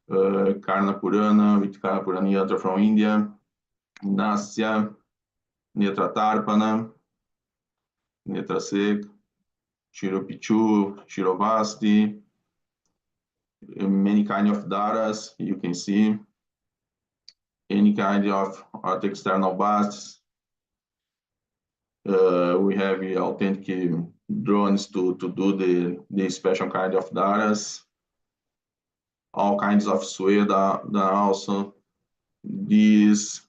Karna Purana with Karna Purana yantra from India. Nasya, Netra Tarpana, Netra Sek, Shiropichu, Shirovasti, many kind of daras you can see, any kind of external baths. We have authentic drones to do the special kind of daras, all kinds of sueda also. This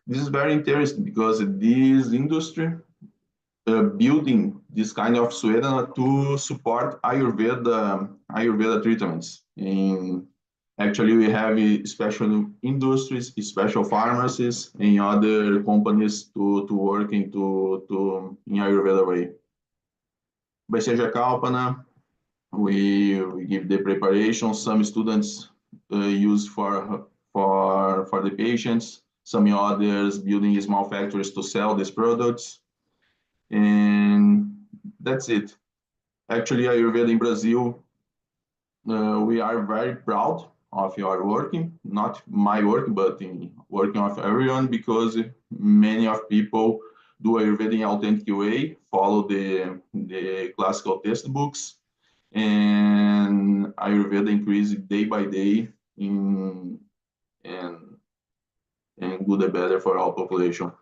is very interesting because this industry building this kind of sueda to support Ayurveda treatments. Actually, we have special industries, special pharmacies, and other companies to work in Ayurveda way. By Seja Kalpana, we give the preparation. Some students use for the patients. Some others building small factories to sell these products. And that's it. Actually, Ayurveda in Brazil, we are very proud of your working, not my work, but in working of everyone, because many of people do Ayurveda in authentic way, follow the classical textbooks, and Ayurveda increase day by day and good and better for our population.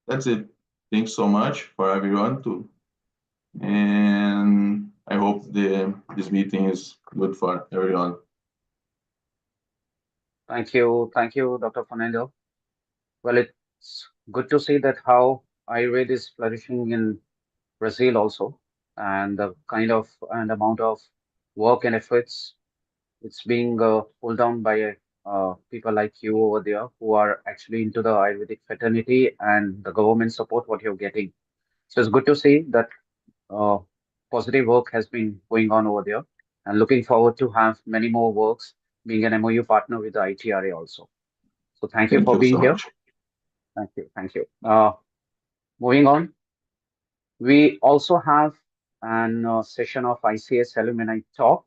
That's it. Thanks so much for everyone too. And I hope this meeting is good for everyone. Thank you, Dr. Fernando. Well, it's good to see that how Ayurveda is flourishing in Brazil also, and the kind of and amount of work and efforts it's being pulled down by people like you over there who are actually into the Ayurvedic fraternity and the government support what you're getting. So it's good to see that uh, positive work has been going on over there, and looking forward to have many more works being an MOU partner with the ITRA also. So thank you Thank for you being so here. much. Thank you. Moving on, we also have an session of ICS Alumni Talk,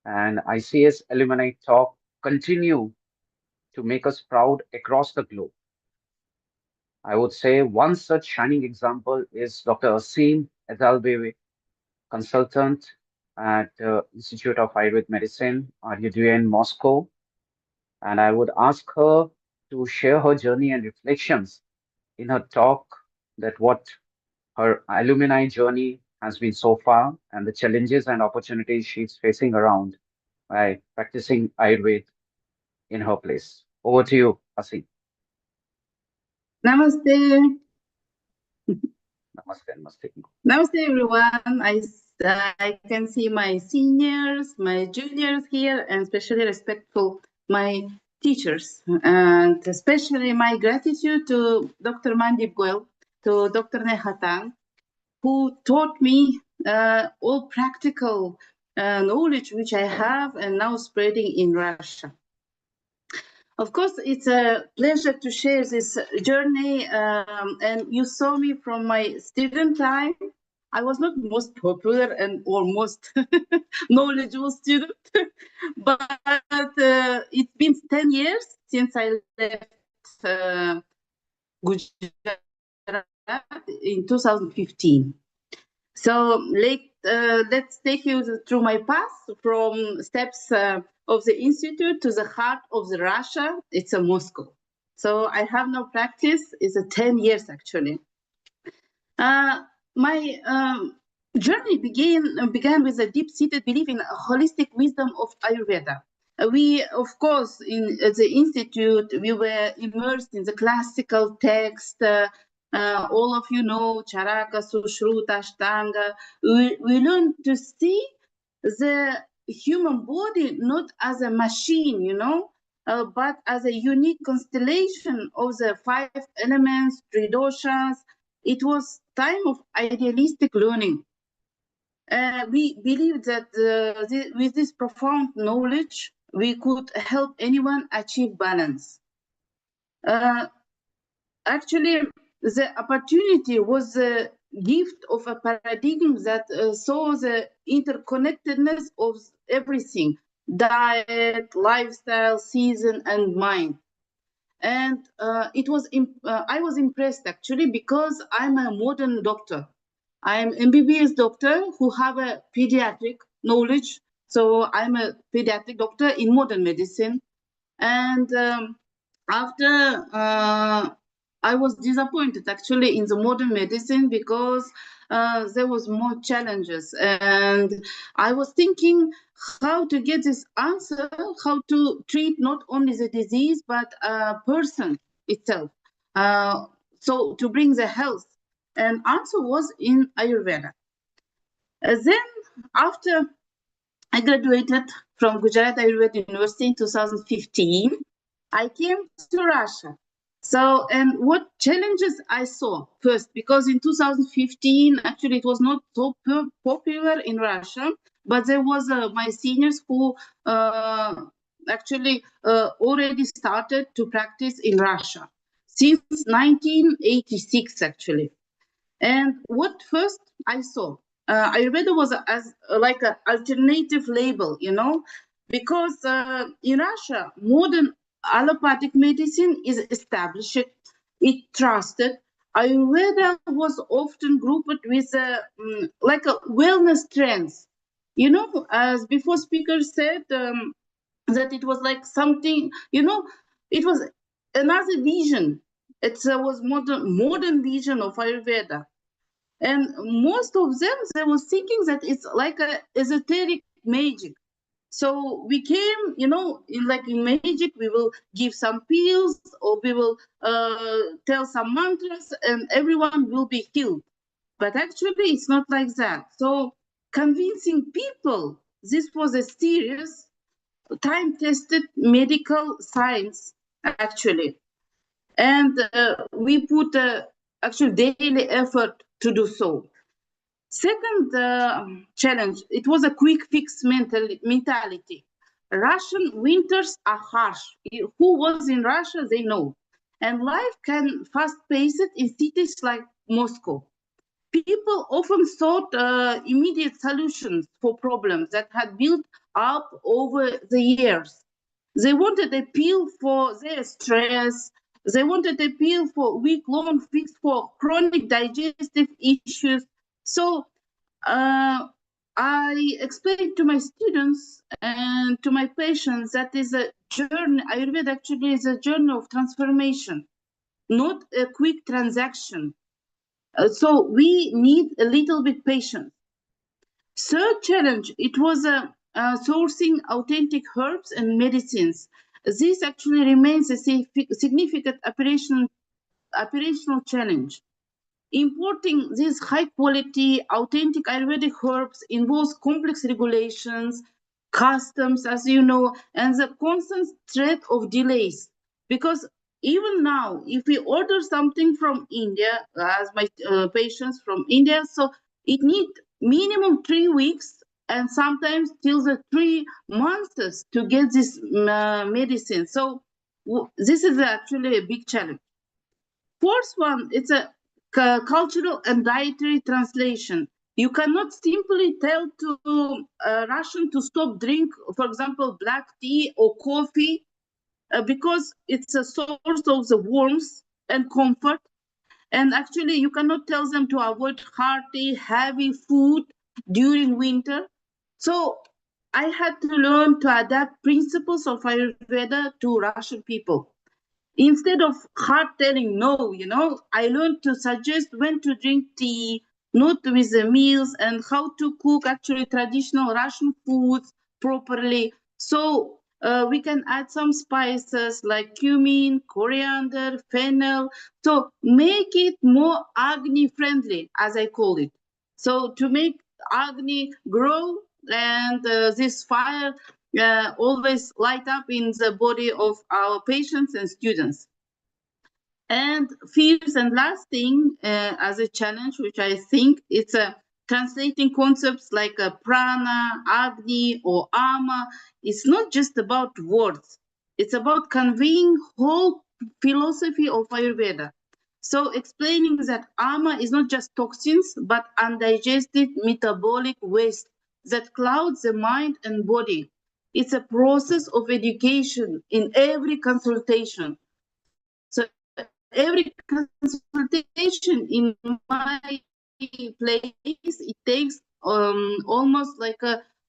and ICS Alumni Talk continue to make us proud across the globe. I would say one such shining example is Dr. Asim Edalbeve, consultant at Institute of Ayurvedic Medicine, RUDA in Moscow. And I would ask her to share her journey and reflections in her talk that what her alumni journey has been so far and the challenges and opportunities she's facing around by practicing Ayurveda in her place. Over to you, Asim. Namaste. Namaste, namaste. Namaste, everyone. I can see my seniors, my juniors here, and especially respectful my teachers, and especially my gratitude to Dr. Mandip Goel, to Dr. Nehatan, who taught me all practical knowledge which I have and now spreading in Russia. Of course, it's a pleasure to share this journey. And you saw me from my student time. I was not most popular and or most knowledgeable student, but it's been 10 years since I left Gujarat in 2015. So let's take you through my path from steps of the institute to the heart of the Russia. It's a Moscow. So I have no practice. It's 10 years actually. My journey began with a deep-seated belief in a holistic wisdom of Ayurveda. We, of course, in the institute, we were immersed in the classical text, All of you know Charaka, Sushruta, Ashtanga. We learn to see the human body not as a machine, but as a unique constellation of the 5 elements, 3 doshas. It was time of idealistic learning. We believe that with this profound knowledge, we could help anyone achieve balance. Actually, the opportunity was the gift of a paradigm that saw the interconnectedness of everything: diet, lifestyle, season, and mind. And I was impressed actually, because I'm a modern doctor. I'm MBBS doctor who have a pediatric knowledge. So I'm a pediatric doctor in modern medicine. And after I was disappointed actually in the modern medicine, because there was more challenges, and I was thinking how to get this answer, how to treat not only the disease but a person itself, so to bring the health, and answer was in Ayurveda. Then after I graduated from Gujarat Ayurveda University in 2015, I came to Russia. So, and what challenges I saw first, because in 2015, actually, it was not so popular in Russia, but there was my seniors who actually already started to practice in Russia since 1986, actually. And what first I saw, Ayurveda was as like an alternative label, because in Russia, modern allopathic medicine is established, it trusted. Ayurveda was often grouped with like a wellness trends, as before speaker said, that it was like something, it was another vision. It was modern vision of Ayurveda. And most of them, they were thinking that it's like a esoteric magic. So we came, in magic, we will give some pills, or we will tell some mantras, and everyone will be healed. But actually, it's not like that. So convincing people this was a serious, time-tested medical science, actually. And we put actual daily effort to do so. Second challenge, it was a quick fix mentality. Russian winters are harsh. Who was in Russia, they know. And life can fast-paced in cities like Moscow. People often sought immediate solutions for problems that had built up over the years. They wanted a pill for their stress. They wanted a pill for week-long fix for chronic digestive issues. So I explained to my students and to my patients that is a journey. Ayurveda actually is a journey of transformation, not a quick transaction. So we need a little bit patience. Third challenge, it was sourcing authentic herbs and medicines. This actually remains a significant operational challenge. Importing these high-quality, authentic Ayurvedic herbs involves complex regulations, customs, as you know, and the constant threat of delays. Because even now, if we order something from India, as my patients from India, so it needs minimum 3 weeks, and sometimes till the 3 months to get this medicine. So this is actually a big challenge. Fourth one, it's a cultural and dietary translation. You cannot simply tell to a Russian to stop drink, for example, black tea or coffee, because it's a source of the warmth and comfort. And actually, you cannot tell them to avoid hearty, heavy food during winter. So I had to learn to adapt principles of Ayurveda to Russian people. Instead of hard telling no, I learned to suggest when to drink tea, not with the meals, and how to cook actually traditional Russian foods properly. So we can add some spices like cumin, coriander, fennel. So make it more Agni friendly, as I call it. So to make Agni grow and this fire always light up in the body of our patients and students. And fifth and last thing, as a challenge, which I think it's a translating concepts like a prana, agni, or ama. It's not just about words. It's about conveying whole philosophy of Ayurveda. So explaining that ama is not just toxins, but undigested metabolic waste that clouds the mind and body. It's a process of education in every consultation. So every consultation in my place, it takes almost like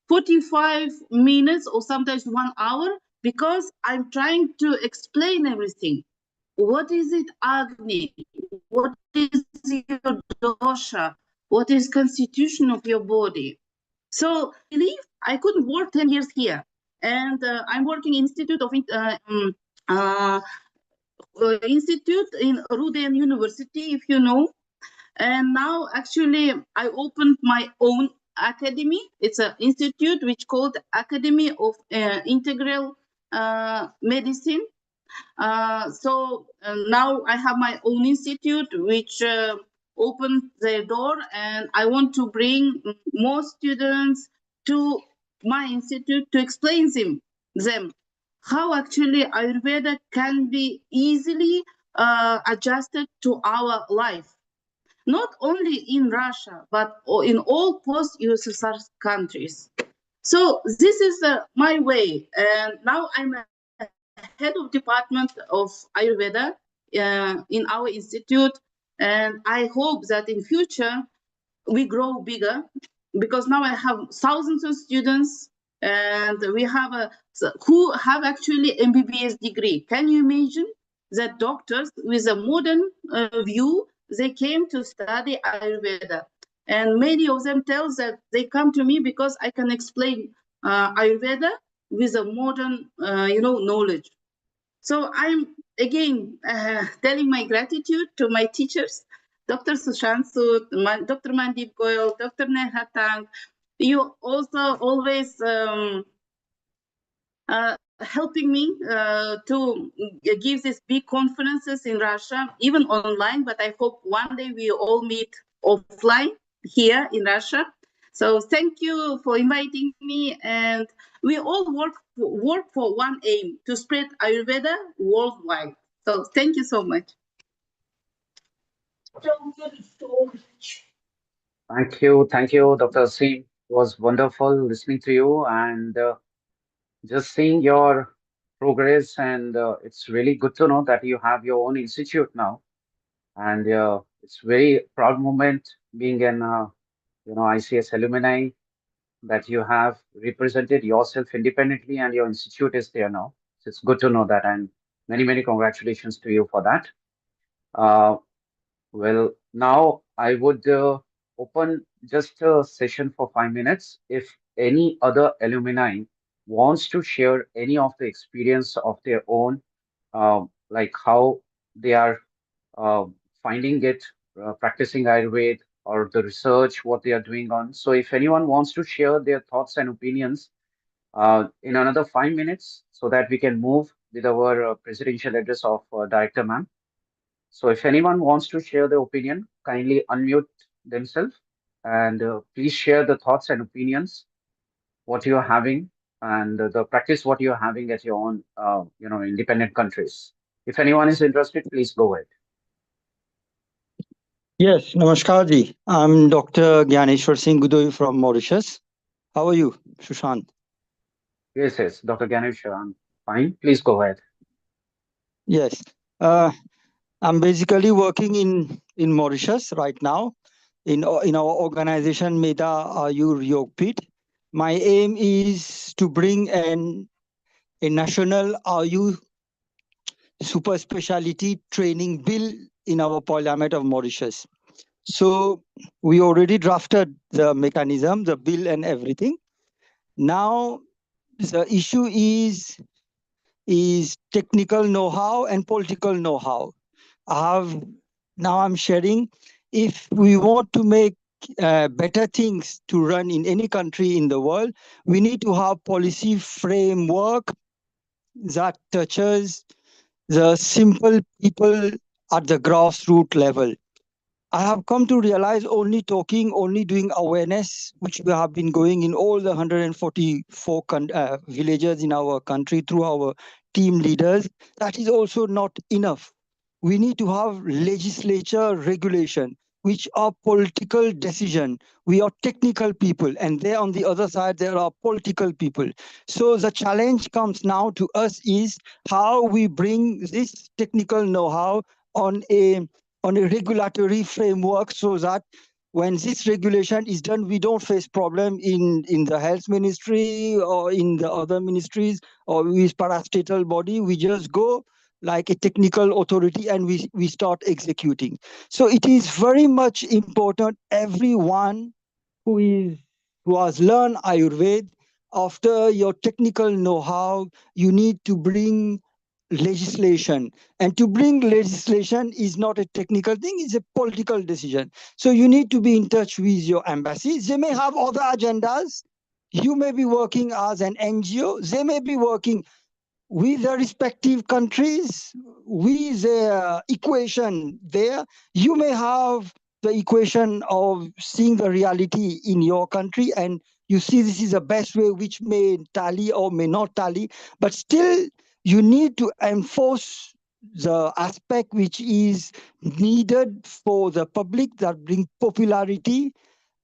45 minutes or sometimes 1 hour, because I'm trying to explain everything. What is it Agni? What is your dosha? What is constitution of your body? So I believe I could work 10 years here. And I'm working Institute of Institute in Ruden University, if you know. And now actually I opened my own academy. It's an institute which called Academy of Integral Medicine. So now I have my own institute which opened their door, and I want to bring more students to my institute to explain them how actually Ayurveda can be easily adjusted to our life, not only in Russia, but in all post-USSR countries. So this is my way. And now I'm a head of department of Ayurveda in our institute. And I hope that in future we grow bigger, because now I have thousands of students, and we have who have actually MBBS degree. Can you imagine that doctors with a modern view, they came to study Ayurveda, and many of them tell that they come to me because I can explain Ayurveda with a modern knowledge. So I'm again telling my gratitude to my teachers, Dr. Sushansu, Dr. Mandip Goyal, Dr. Neha Tang. You also always helping me to give these big conferences in Russia, even online, but I hope one day we all meet offline here in Russia. So thank you for inviting me, and we all work for one aim, to spread Ayurveda worldwide. So thank you so much. Thank you, Dr. Asim. It was wonderful listening to you and just seeing your progress. And it's really good to know that you have your own institute now. And it's very proud moment being an ICS alumni, that you have represented yourself independently and your institute is there now. So it's good to know that, and many congratulations to you for that. Uh, well, now I would open just a session for 5 minutes. If any other alumni wants to share any of the experience of their own, like how they are uh, finding it, practicing Ayurveda, or the research, what they are doing on. So if anyone wants to share their thoughts and opinions in another 5 minutes, so that we can move with our presidential address of Director Ma'am. So if anyone wants to share their opinion, kindly unmute themselves and please share the thoughts and opinions, what you are having, and the practice what you are having at your own, independent countries. If anyone is interested, please go ahead. Yes, Namaskar ji. I'm Dr. Gyaneshwar Singh Gudoi from Mauritius. How are you, Sushant? Yes, Dr. Ganesh, I'm fine. Please go ahead. Yes. I'm basically working in Mauritius right now in our organization Meta Ayur Yogpit. My aim is to bring a national Ayur super specialty training bill in our Parliament of Mauritius. So we already drafted the mechanism, the bill and everything. Now the issue is technical know-how and political know-how. I'm sharing, if we want to make better things to run in any country in the world, we need to have policy framework that touches the simple people at the grassroots level. I have come to realize only talking, only doing awareness, which we have been going in all the 144 villages in our country through our team leaders, that is also not enough. We need to have legislature regulation, which are political decision. We are technical people, and there on the other side, there are political people. So the challenge comes now to us is how we bring this technical know-how on a regulatory framework so that when this regulation is done, we don't face problem in the health ministry or in the other ministries or with parastatal body. We just go like a technical authority and we start executing. So it is very much important everyone who has learned Ayurveda, after your technical know-how, you need to bring legislation. And to bring legislation is not a technical thing, it's a political decision. So you need to be in touch with your embassies. They may have other agendas. You may be working as an NGO. They may be working with the respective countries, with the equation there. You may have the equation of seeing the reality in your country, and you see this is the best way, which may tally or may not tally, but still you need to enforce the aspect which is needed for the public, that bring popularity.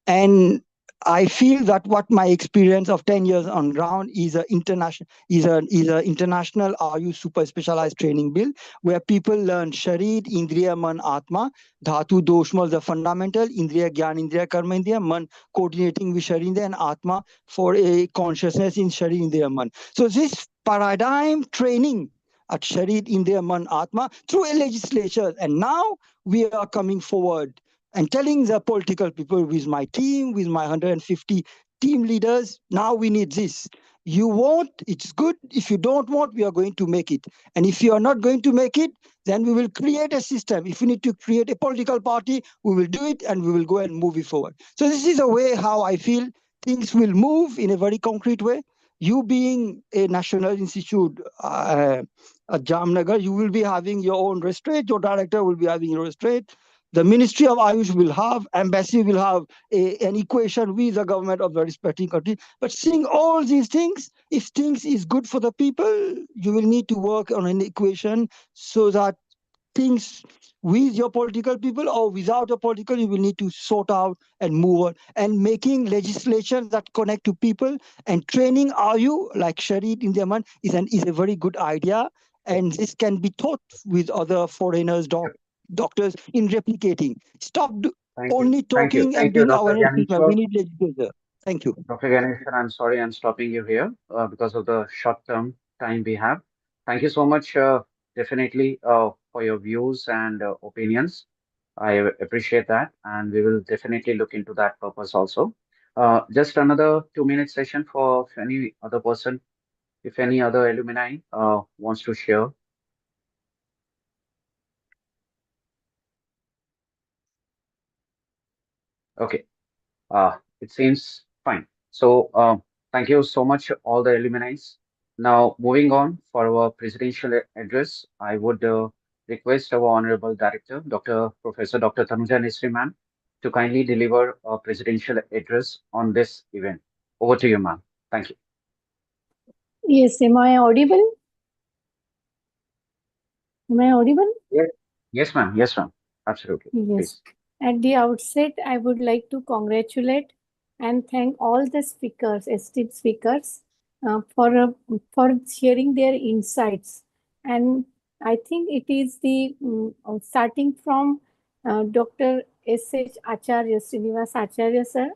And I feel that what my experience of 10 years on ground is a international RU super specialized training bill where people learn Sharir, Indriya, Man, Atma, Dhatu, Doshmal, the fundamental, Indriya, Gyan, Indriya, Karma, Indriya, Man, coordinating with Sharir, Indriya, and Atma for a consciousness in Sharir, Indriya, Man. So this paradigm training at Sharir, Indriya, Man, Atma through a legislature, and now we are coming forward and telling the political people with my team, with my 150 team leaders, now we need this. You want, it's good. If you don't want, we are going to make it. And if you are not going to make it, then we will create a system. If we need to create a political party, we will do it and we will go and move it forward. So this is a way how I feel things will move in a very concrete way. You being a national institute at Jamnagar, you will be having your own restraint. Your director will be having your restraint. The Ministry of Ayush will have, embassy will have an equation with the government of the respective country. But seeing all these things, if things is good for the people, you will need to work on an equation so that things with your political people or without a political, you will need to sort out and move on. And making legislation that connect to people and training RU like Sharid in Yemen is a very good idea. And this can be taught with other foreigners, doctors in replicating. Stop Thank you. only Thank you. talking and Thank you, doing Dr. awareness. We Ganeshwar. need legislature. Thank you. Dr. Ganesh, I'm sorry I'm stopping you here because of the short-term time we have. Thank you so much, definitely, for your views and opinions. I appreciate that, and we will definitely look into that purpose also. Just another 2-minute session for if any other person, if any other alumni wants to share. Okay. It seems fine. So, thank you so much, all the alumni. Now, moving on for our presidential address, I would request our Honorable Director, Professor Dr. Tanuja Nesri, ma'am, to kindly deliver a presidential address on this event. Over to you, ma'am. Thank you. Yes, am I audible? Am I audible? Yes, yes, ma'am. Yes, ma'am. Absolutely. Yes. Please. At the outset, I would like to congratulate and thank all the speakers, esteemed speakers, for sharing their insights. And I think it is the starting from Dr. S.H. Acharya, Srinivas Acharya sir.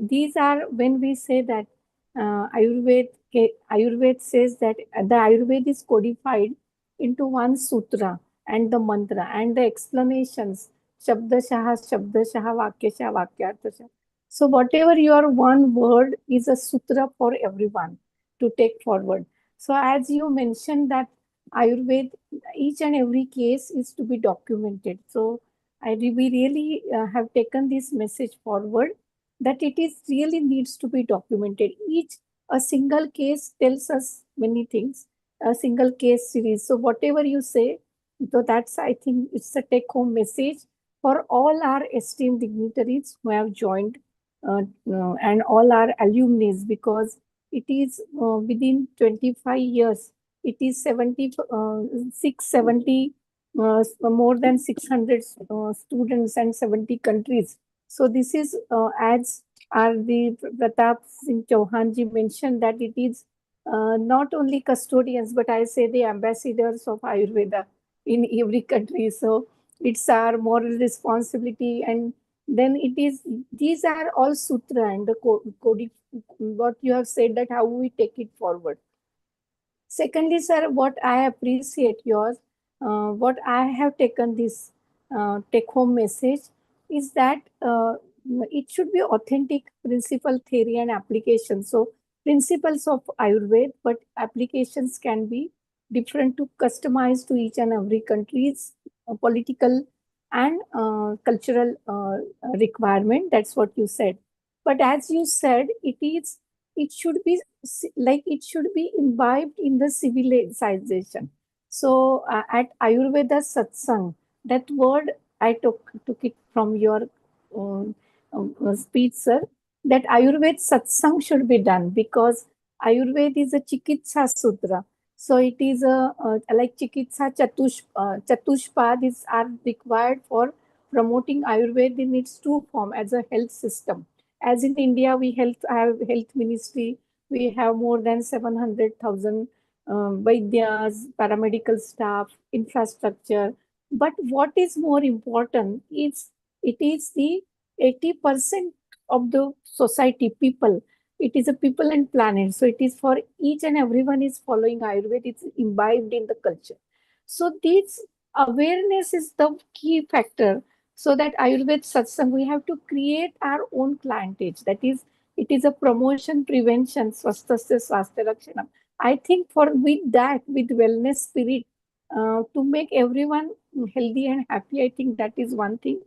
These are when we say that Ayurveda says that the Ayurveda is codified into one sutra and the mantra and the explanations Shabdashaha, Shabdashaha, Vakyashaha, Vakyarthashaha. So whatever your one word is a sutra for everyone. to take forward. So as you mentioned that Ayurveda, each and every case is to be documented. So we really have taken this message forward that it is really needs to be documented. A single case tells us many things, a single case series. So whatever you say, so that's, I think it's a take home message for all our esteemed dignitaries who have joined and all our alumni, because it is within 25 years, it is 670, more than 600 students and 70 countries. So this is as the Pratap Singh Chauhanji mentioned, that it is not only custodians, but I say the ambassadors of Ayurveda in every country. So it's our moral responsibility. And then it is, these are all sutra and the code, what you have said, that how we take it forward. Secondly, sir, what I appreciate yours, what I have taken this take home message is that it should be authentic principle, theory, and application. So, principles of Ayurveda, but applications can be different to customize to each and every country's political and cultural requirement. That's what you said. But as you said, it should be like it should be imbibed in the civilization. So at Ayurveda satsang, that word I took it from your speech, sir, that Ayurveda satsang should be done, because Ayurveda is a chikitsa sutra. So it is like chikitsa chatushpad is are required for promoting Ayurveda in its true form as a health system. As in India, we have health ministry. We have more than 700,000 vaidyas, paramedical staff, infrastructure. But what is more important is it is the 80% of the society people. It is a people and planet. So it is for each and everyone is following Ayurveda. It's imbibed in the culture. So this awareness is the key factor, so that Ayurveda satsang, we have to create our own clientage. That is, it is a promotion, prevention, swasthasya swasthya rakshanam. I think for with that, with wellness spirit, to make everyone healthy and happy, I think that is one thing.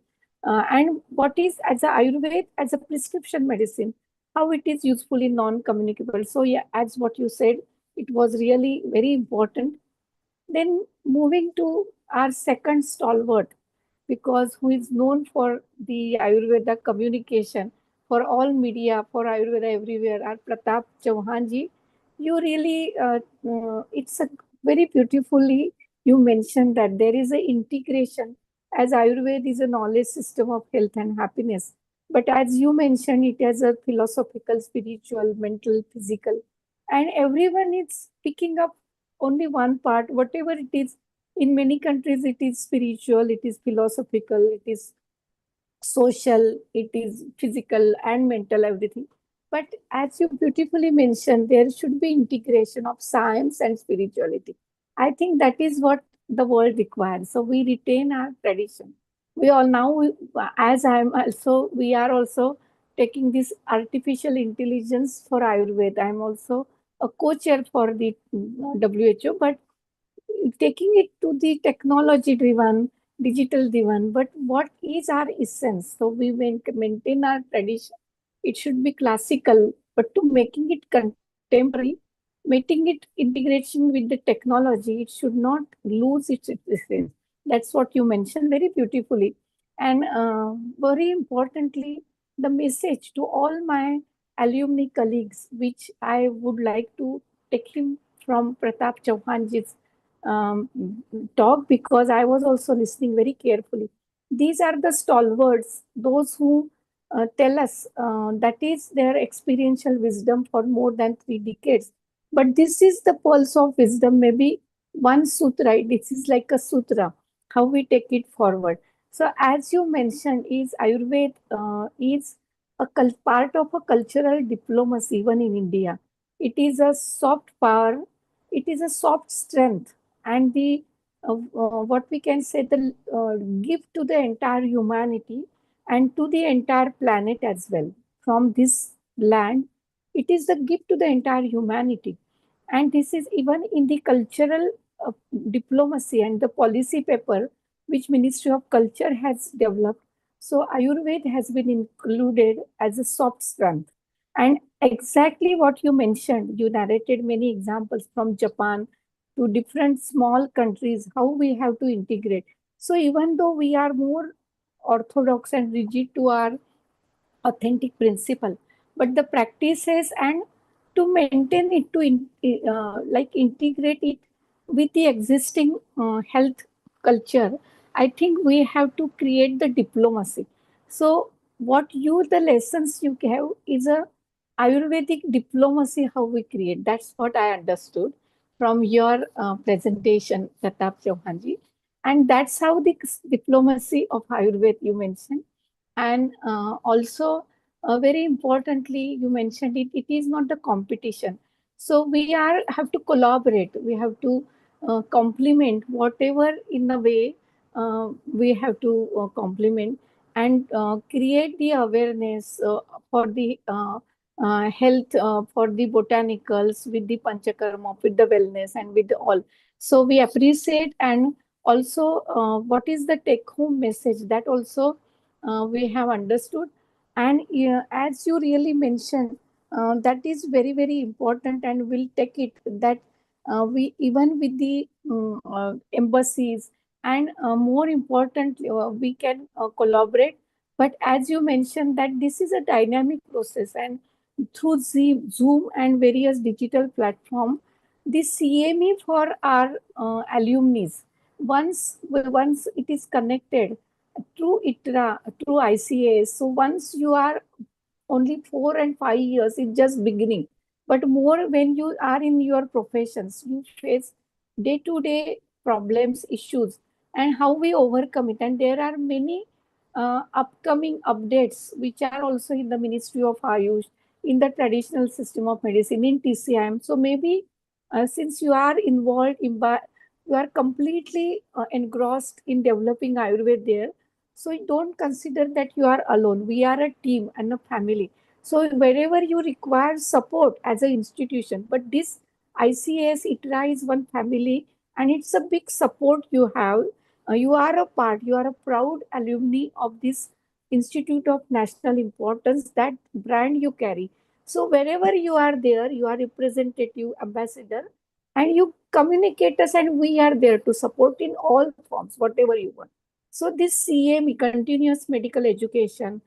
And what is as a Ayurveda, as a prescription medicine, how it is useful in non-communicable. So yeah, as what you said, it was really very important. Then moving to our second stalwart, because who is known for the Ayurveda communication for all media, for Ayurveda everywhere, our Pratap Chauhanji. You really, it's a very beautifully, you mentioned that there is an integration, as Ayurveda is a knowledge system of health and happiness. But as you mentioned, it has a philosophical, spiritual, mental, physical, and everyone is picking up only one part, whatever it is. In many countries, it is spiritual, it is philosophical, it is social, it is physical and mental, everything. But as you beautifully mentioned, there should be integration of science and spirituality. I think that is what the world requires. So we retain our tradition. We all now, as I am also, we are also taking this artificial intelligence for Ayurveda. I am also a co-chair for the WHO, but taking it to the technology driven, digital driven, but what is our essence? So we maintain our tradition. It should be classical, but to making it contemporary, making it integration with the technology, it should not lose its essence. That's what you mentioned very beautifully. And very importantly, the message to all my alumni colleagues, which I would like to take him from Pratap Chauhanji's um, talk, because I was also listening very carefully. These are the stalwarts, those who tell us that is their experiential wisdom for more than 3 decades. But this is the pulse of wisdom, maybe one sutra. This is like a sutra, how we take it forward. So, as you mentioned, is Ayurveda is a part of a cultural diplomacy, even in India. It is a soft power, it is a soft strength, and the what we can say, the gift to the entire humanity and to the entire planet as well. From this land, It is the gift to the entire humanity. And this is even in the cultural diplomacy and the policy paper which Ministry of Culture has developed. So Ayurveda has been included as a soft strength. And exactly what you mentioned, you narrated many examples from Japan to different small countries, how we have to integrate. So even though we are more orthodox and rigid to our authentic principle, but the practices and to maintain it, to like integrate it with the existing health culture, I think we have to create the diplomacy. So what you, the lessons you have is a Ayurvedic diplomacy, how we create. That's what I understood from your presentation, Pratap Chauhanji. And that's how the diplomacy of Ayurveda you mentioned. And also, very importantly, you mentioned it, it is not the competition. So we are have to collaborate. We have to complement whatever in the way we have to complement and create the awareness for the health, for the botanicals with the panchakarma, with the wellness and with the all. So we appreciate. And also what is the take home message, that also we have understood. And as you really mentioned, that is very very important, and we'll take it that we even with the embassies, and more importantly we can collaborate. But as you mentioned that this is a dynamic process, and through Zoom and various digital platform, the CME for our alumni, once it is connected through ITRA, through ICAS. So once you are only 4 and 5 years, it's just beginning. But more when you are in your professions, you face day-to-day problems, issues, and how we overcome it. And there are many upcoming updates which are also in the Ministry of Ayush, in the traditional system of medicine, in TCIM. So maybe since you are involved in, you are completely engrossed in developing Ayurveda there. So don't consider that you are alone. We are a team and a family. So wherever you require support as an institution, but this ICAS ITRA is one family, and it's a big support you have. You are a part, you are a proud alumni of this institute of national importance, that brand you carry. So wherever you are there, you are representative, ambassador, and you communicate us, and we are there to support in all forms, whatever you want. So this CME, continuous medical education,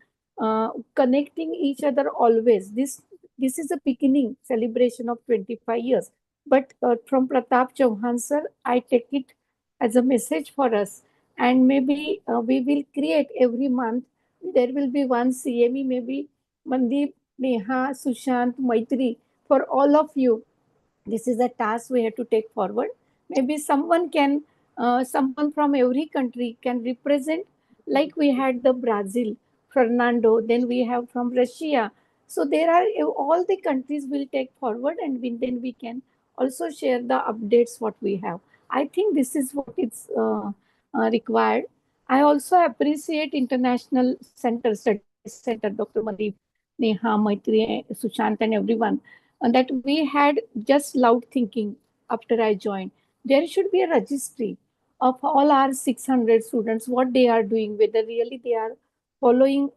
connecting each other always. This is a beginning celebration of 25 years. But from Pratap Chauhan sir, I take it as a message for us. And maybe we will create every month. There will be one CME, maybe Mandeep, Neha, Sushant, Maitri, for all of you. This is a task we have to take forward. Maybe someone from every country can represent, like we had the Brazil, Fernando, then we have from Russia. So there are all the countries will take forward, and then we can also share the updates what we have. I think this is what is required. I also appreciate International Center, Study Center, Dr. Mandeep, Neha, Maitri, Sushant, and everyone, and that we had just loud thinking after I joined. There should be a registry of all our 600 students, what they are doing, whether really they are following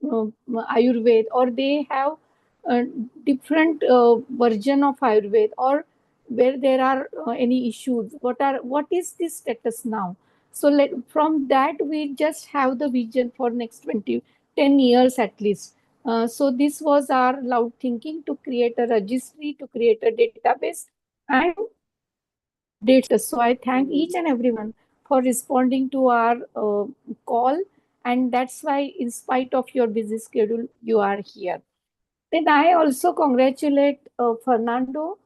Ayurveda, or they have a different version of Ayurveda, or where there are any issues. What is this status now? So from that we just have the vision for next 10 years at least. So this was our loud thinking, to create a registry, to create a database, and updates us. So I thank each and everyone for responding to our call, and that's why, in spite of your busy schedule, you are here. Then I also congratulate Fernando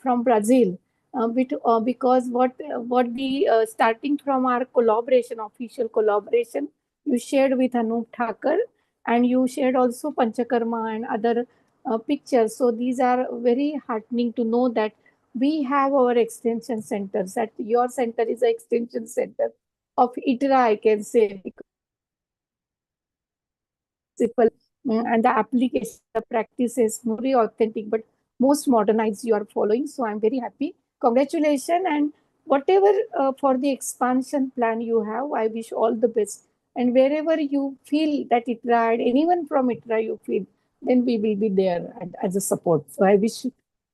from Brazil, because what the starting from our collaboration, official collaboration, you shared with Anup Thakur, and you shared also Panchakarma and other pictures. So these are very heartening to know that we have our extension centers. That your center is an extension center of ITRA, I can say, because you are the principal and the application, the practices, very authentic, but most modernized you are following. So I'm very happy. Congratulations, and whatever for the expansion plan you have, I wish all the best. And wherever you feel that ITRA, and anyone from ITRA you feel, then we will be there as a support. So I wish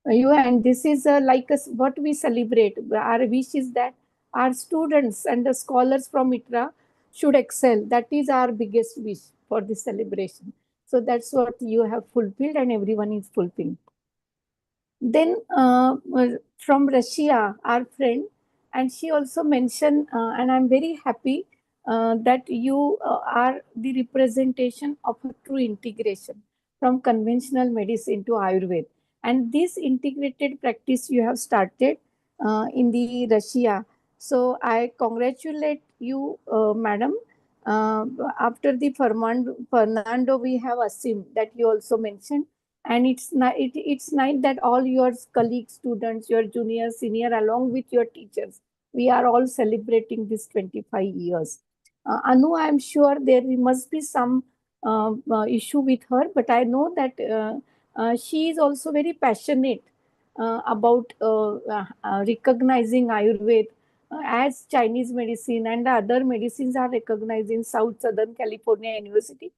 you, and this is like us what we celebrate. Our wish is that our students and the scholars from ITRA should excel. That is our biggest wish for this celebration. So that's what you have fulfilled, and everyone is fulfilling. Then from Russia, our friend, and she also mentioned, and I'm very happy that you are the representation of a true integration from conventional medicine to Ayurveda. And this integrated practice you have started in the Russia. So I congratulate you, madam. Uh, After the Fernando, we have Asim that you also mentioned, and it's nice that all your colleagues, students, your junior, senior, along with your teachers, we are all celebrating this 25 years. Anu, I'm sure there must be some issue with her, but I know that she is also very passionate about recognizing Ayurveda as Chinese medicine, and the other medicines are recognized in South Southern California University.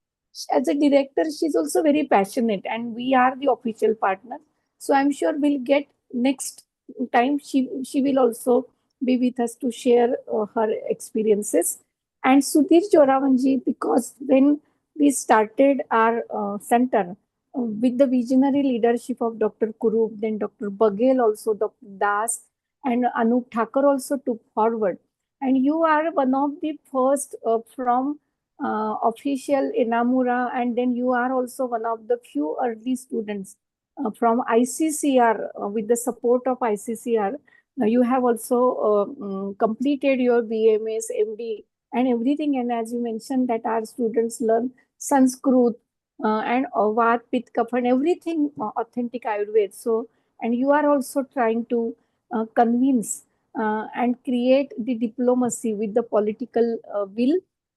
As a director, she's also very passionate, and we are the official partner. So I'm sure we'll get next time. She will also be with us to share her experiences. And Sudhir Joravanji, because when we started our center with the visionary leadership of Dr. Kurup, then Dr. Baghel also, Dr. Das, and Anup Thakur also took forward. And you are one of the first from official Inamura, and then you are also one of the few early students from ICCR with the support of ICCR. You have also completed your BMS, MD, and everything. And as you mentioned, that our students learn Sanskrit and Vat, Pit, Kapha, and everything authentic Ayurveda. So, and you are also trying to convince and create the diplomacy with the political will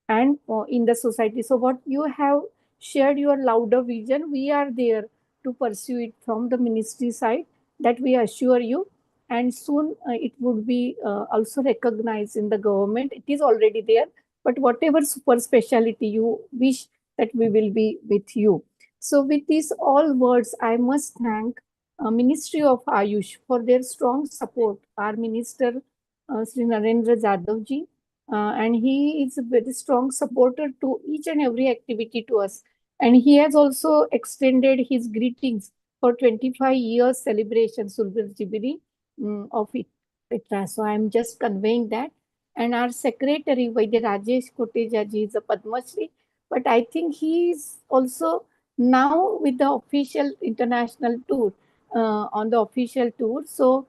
and in the society. So what you have shared your louder vision, we are there to pursue it from the ministry side, that we assure you. And soon it would be also recognized in the government. It is already there, but whatever super speciality you wish, that we will be with you. So with these all words, I must thank Ministry of Ayush for their strong support. Our minister, Sri Narendra Jadhav ji, and he is a very strong supporter to each and every activity to us. And he has also extended his greetings for 25 years celebration, Sulbir Jibiri of ITRA. So I am just conveying that. And our secretary, Vaidya Rajesh Koteja ji, is a Padma Shri, but I think he is also now with the official international tour, on the official tour. So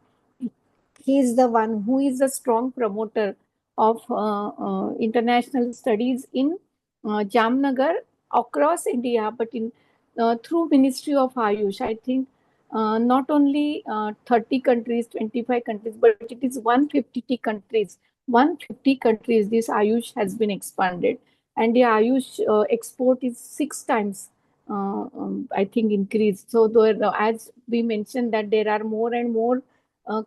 he is the one who is a strong promoter of international studies in Jamnagar across India, but in through Ministry of Ayush. I think not only 30 countries, 25 countries, but it is 150 countries. 150 countries this Ayush has been expanded, and the Ayush export is 6 times. I think increased. So, as we mentioned, that there are more and more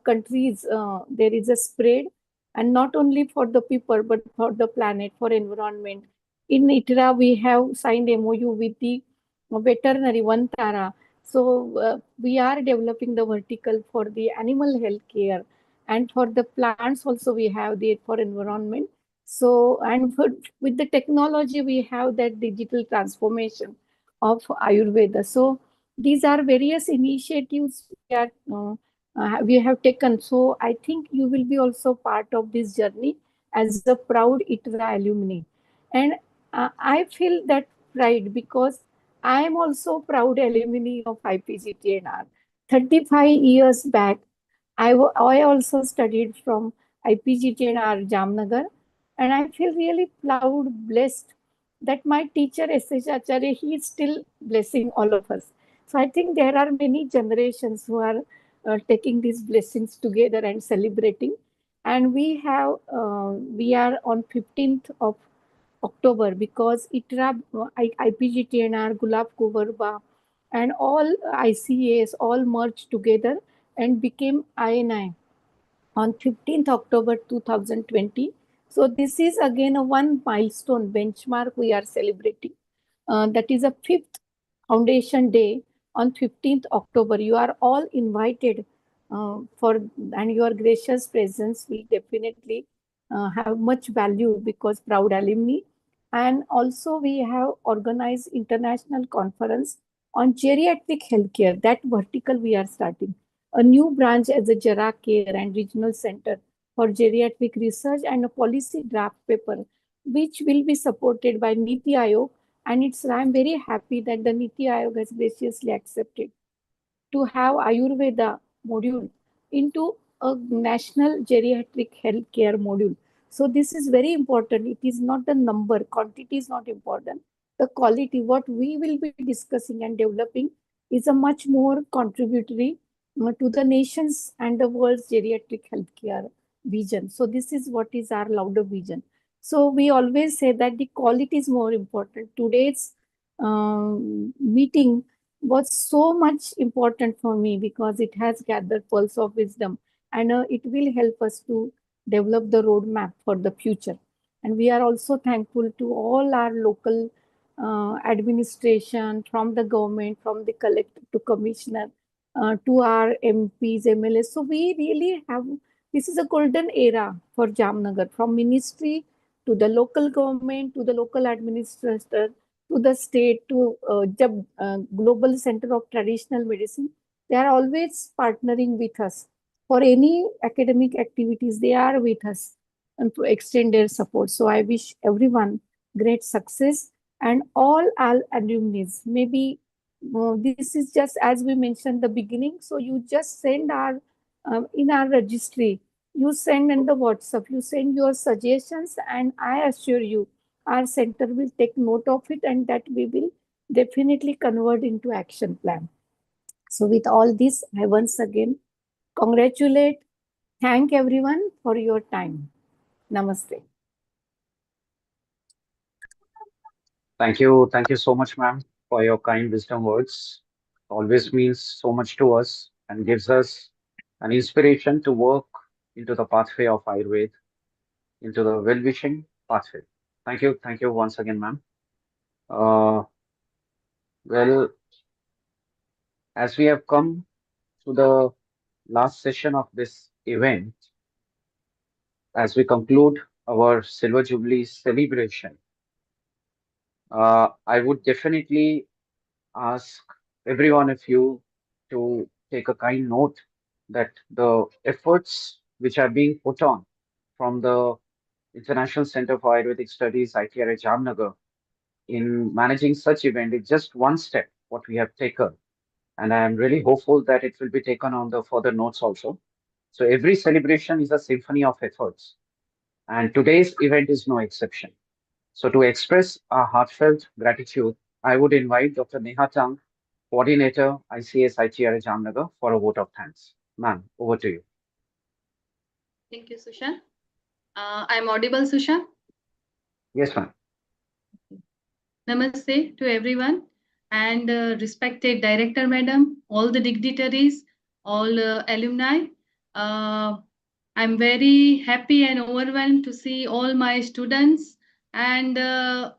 countries, there is a spread, and not only for the people but for the planet, for environment. In ITRA, we have signed MOU with the veterinary Vantara. So we are developing the vertical for the animal health care, and for the plants also we have the for environment. So, and with the technology we have that digital transformation of Ayurveda. So these are various initiatives we have taken. So I think you will be also part of this journey as a proud ITRA alumni. And I feel that pride because I am also proud alumni of IPGTNR. 35 years back, I also studied from IPGTNR Jamnagar, and I feel really proud, blessed that my teacher S.H. Acharya, he is still blessing all of us. So I think there are many generations who are taking these blessings together and celebrating. And we are on 15th of October, because ITRA, IPGTNR, Gulab Kuvarba, and all ICAS all merged together and became INI on 15th October 2020. So this is again a one milestone benchmark we are celebrating. That is a fifth foundation day on 15th October. You are all invited and your gracious presence will definitely have much value, because proud alumni. And also we have organized international conference on geriatric healthcare. That vertical we are starting a new branch as a Jara Care and Regional Center for Geriatric Research, and a policy draft paper, which will be supported by Niti Aayog. And I'm very happy that the Niti Aayog has graciously accepted to have Ayurveda module into a national geriatric healthcare module. So this is very important. It is not the number, quantity is not important. The quality, what we will be discussing and developing, is a much more contributory to the nation's and the world's geriatric healthcare vision. So this is what is our louder vision. So we always say that the quality is more important. Today's meeting was so much important for me because it has gathered pearls of wisdom, and it will help us to develop the roadmap for the future. And we are also thankful to all our local administration, from the government, from the collector to commissioner, to our MPs, MLAs. So we really have, this is a golden era for Jamnagar, from ministry to the local government to the local administrator to the state to Global Center of Traditional Medicine. They are always partnering with us for any academic activities. They are with us and to extend their support. So I wish everyone great success, and all our alumni. Maybe this is just as we mentioned the beginning. So you just send our in our registry. You send in the WhatsApp. You send your suggestions, and I assure you, our center will take note of it, and that we will definitely convert into action plan. So with all this, I once again congratulate, thank everyone for your time. Namaste. Thank you so much, ma'am, for your kind wisdom words. Always means so much to us and gives us an inspiration to work into the pathway of Ayurveda, into the well-wishing pathway. Thank you once again, ma'am. Uh, well, as we have come to the last session of this event, as we conclude our Silver Jubilee celebration, I would definitely ask every one of you to take a kind note that the efforts which are being put on from the International Center for Ayurvedic Studies, ITRA Jamnagar, in managing such event is just one step what we have taken. And I am really hopeful that it will be taken on the further notes also. So every celebration is a symphony of efforts, and today's event is no exception. So to express our heartfelt gratitude, I would invite Dr. Neha Tang, Coordinator, ICS ITR Jamnagar, for a vote of thanks. Ma'am, over to you. Thank you, Sushan. I'm audible, Sushan? Yes, ma'am. Namaste to everyone, and respected Director Madam, all the dignitaries, all alumni. I'm very happy and overwhelmed to see all my students, and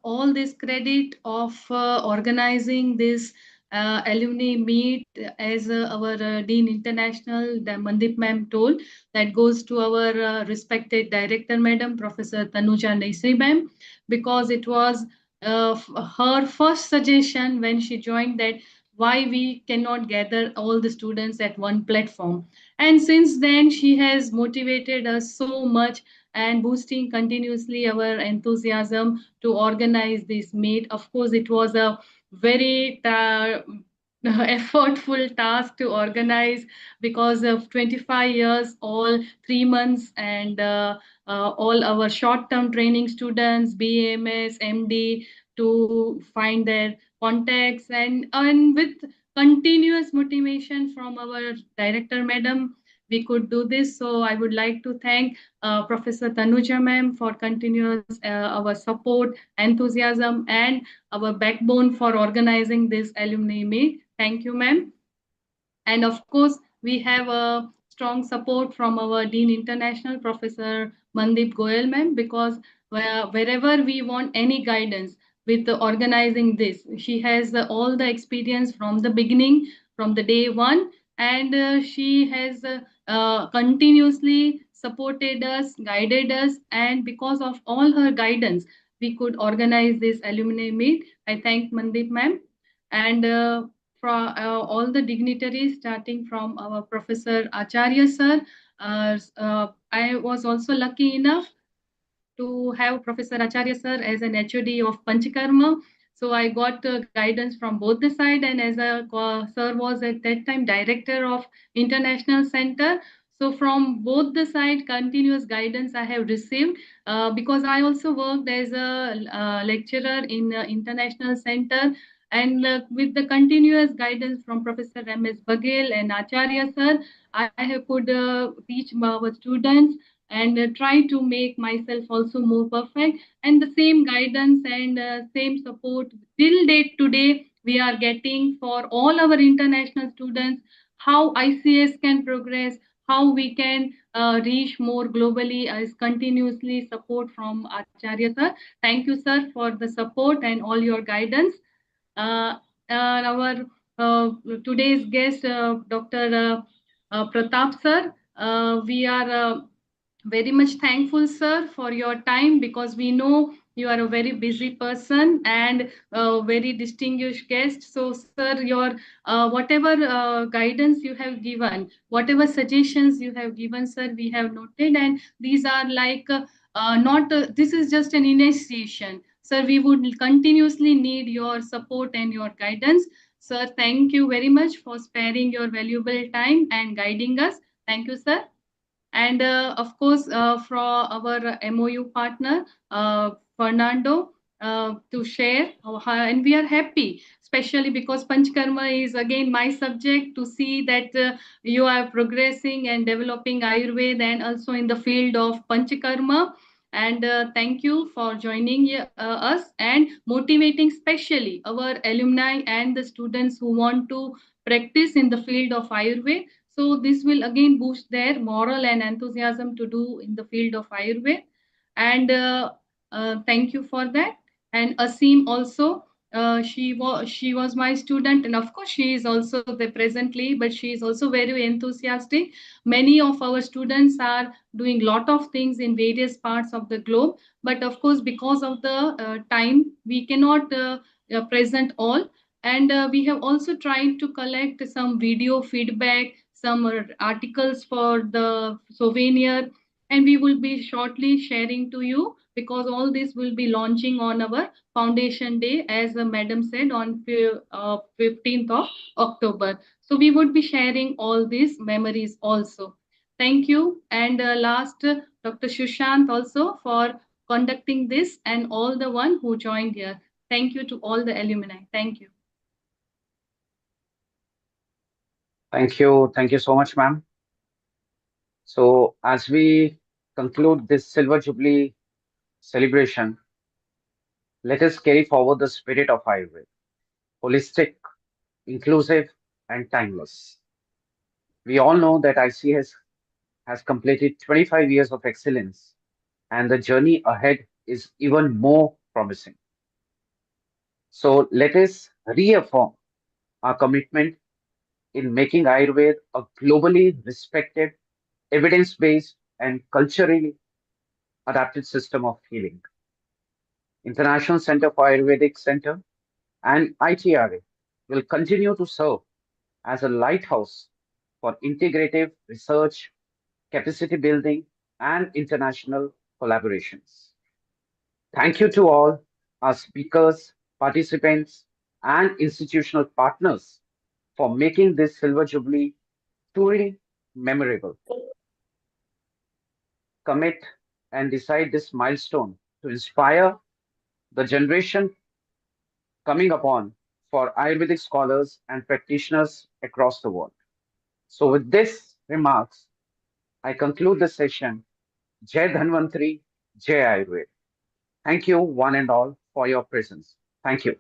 all this credit of organizing this alumni meet, as our Dean International, the Mandip ma'am told, that goes to our respected Director Madam, Professor Tanuja Naisri ma'am, because it was her first suggestion when she joined, that why we cannot gather all the students at one platform. And since then, she has motivated us so much and boosting continuously our enthusiasm to organize this meet. Of course, it was a very effortful task to organize, because of 25 years, all 3 months, and all our short-term training students, BAMS, MD, to find their contacts, and with continuous motivation from our director madam, we could do this. So I would like to thank Professor Tanuja ma'am for continuous our support, enthusiasm, and our backbone for organizing this alumni meet. Thank you, ma'am. And of course, we have a strong support from our Dean International, Professor Mandip Goyal ma'am, because wherever we want any guidance with organizing this, she has all the experience from the beginning, from the day one, and she has continuously supported us, guided us, and because of all her guidance, we could organize this alumni meet. I thank Mandip ma'am. And from all the dignitaries, starting from our Professor Acharya sir. I was also lucky enough to have Professor Acharya sir as an HOD of Panchakarma. So I got guidance from both the side, and as a sir was at that time director of International Center. So from both the side, continuous guidance I have received because I also worked as a lecturer in International Center, and with the continuous guidance from Professor M.S. Baghel and Acharya sir, I have could teach our students and try to make myself also more perfect, and the same guidance and same support till date today we are getting for all our international students, how ICS can progress, how we can reach more globally as continuously support from Acharya sir. Thank you sir for the support and all your guidance. uh, our today's guest, Dr. Pratap sir, we are very much thankful, sir, for your time, because we know you are a very busy person and a very distinguished guest. So, sir, your whatever guidance you have given, whatever suggestions you have given, sir, we have noted, and these are like not. This is just an initiation, sir. We would continuously need your support and your guidance, sir. Thank you very much for sparing your valuable time and guiding us. Thank you, sir. And of course, from our MOU partner, Fernando, to share. And we are happy, especially because Panchkarma is again my subject, to see that you are progressing and developing Ayurveda and also in the field of Panchakarma. And thank you for joining us and motivating, especially our alumni and the students who want to practice in the field of Ayurveda. So this will again boost their moral and enthusiasm to do in the field of Ayurveda. And thank you for that. And Asim also, she was my student, and of course she is also there presently, but she is also very enthusiastic. Many of our students are doing lot of things in various parts of the globe, but of course because of the time we cannot present all. And we have also tried to collect some video feedback, some articles for the souvenir, and we will be shortly sharing to you, because all this will be launching on our foundation day, as the madam said, on 15th of October. So we would be sharing all these memories also. Thank you. And last, Dr. Shushant also for conducting this, and all the one who joined here. Thank you to all the alumni. Thank you. Thank you. Thank you so much, ma'am. So, as we conclude this Silver Jubilee celebration, let us carry forward the spirit of Ayurveda, holistic, inclusive, and timeless. We all know that ICS has completed 25 years of excellence, and the journey ahead is even more promising. So, let us reaffirm our commitment in making Ayurveda a globally respected, evidence based, and culturally adapted system of healing. International Center for Ayurvedic Center and ITRA will continue to serve as a lighthouse for integrative research, capacity building, and international collaborations. Thank you to all our speakers, participants, and institutional partners for making this Silver Jubilee truly memorable. Commit and decide this milestone to inspire the generation coming upon for Ayurvedic scholars and practitioners across the world. So, with this remarks, I conclude the session. Jai Dhanvantri, Jai Ayurved. Thank you, one and all, for your presence. Thank you.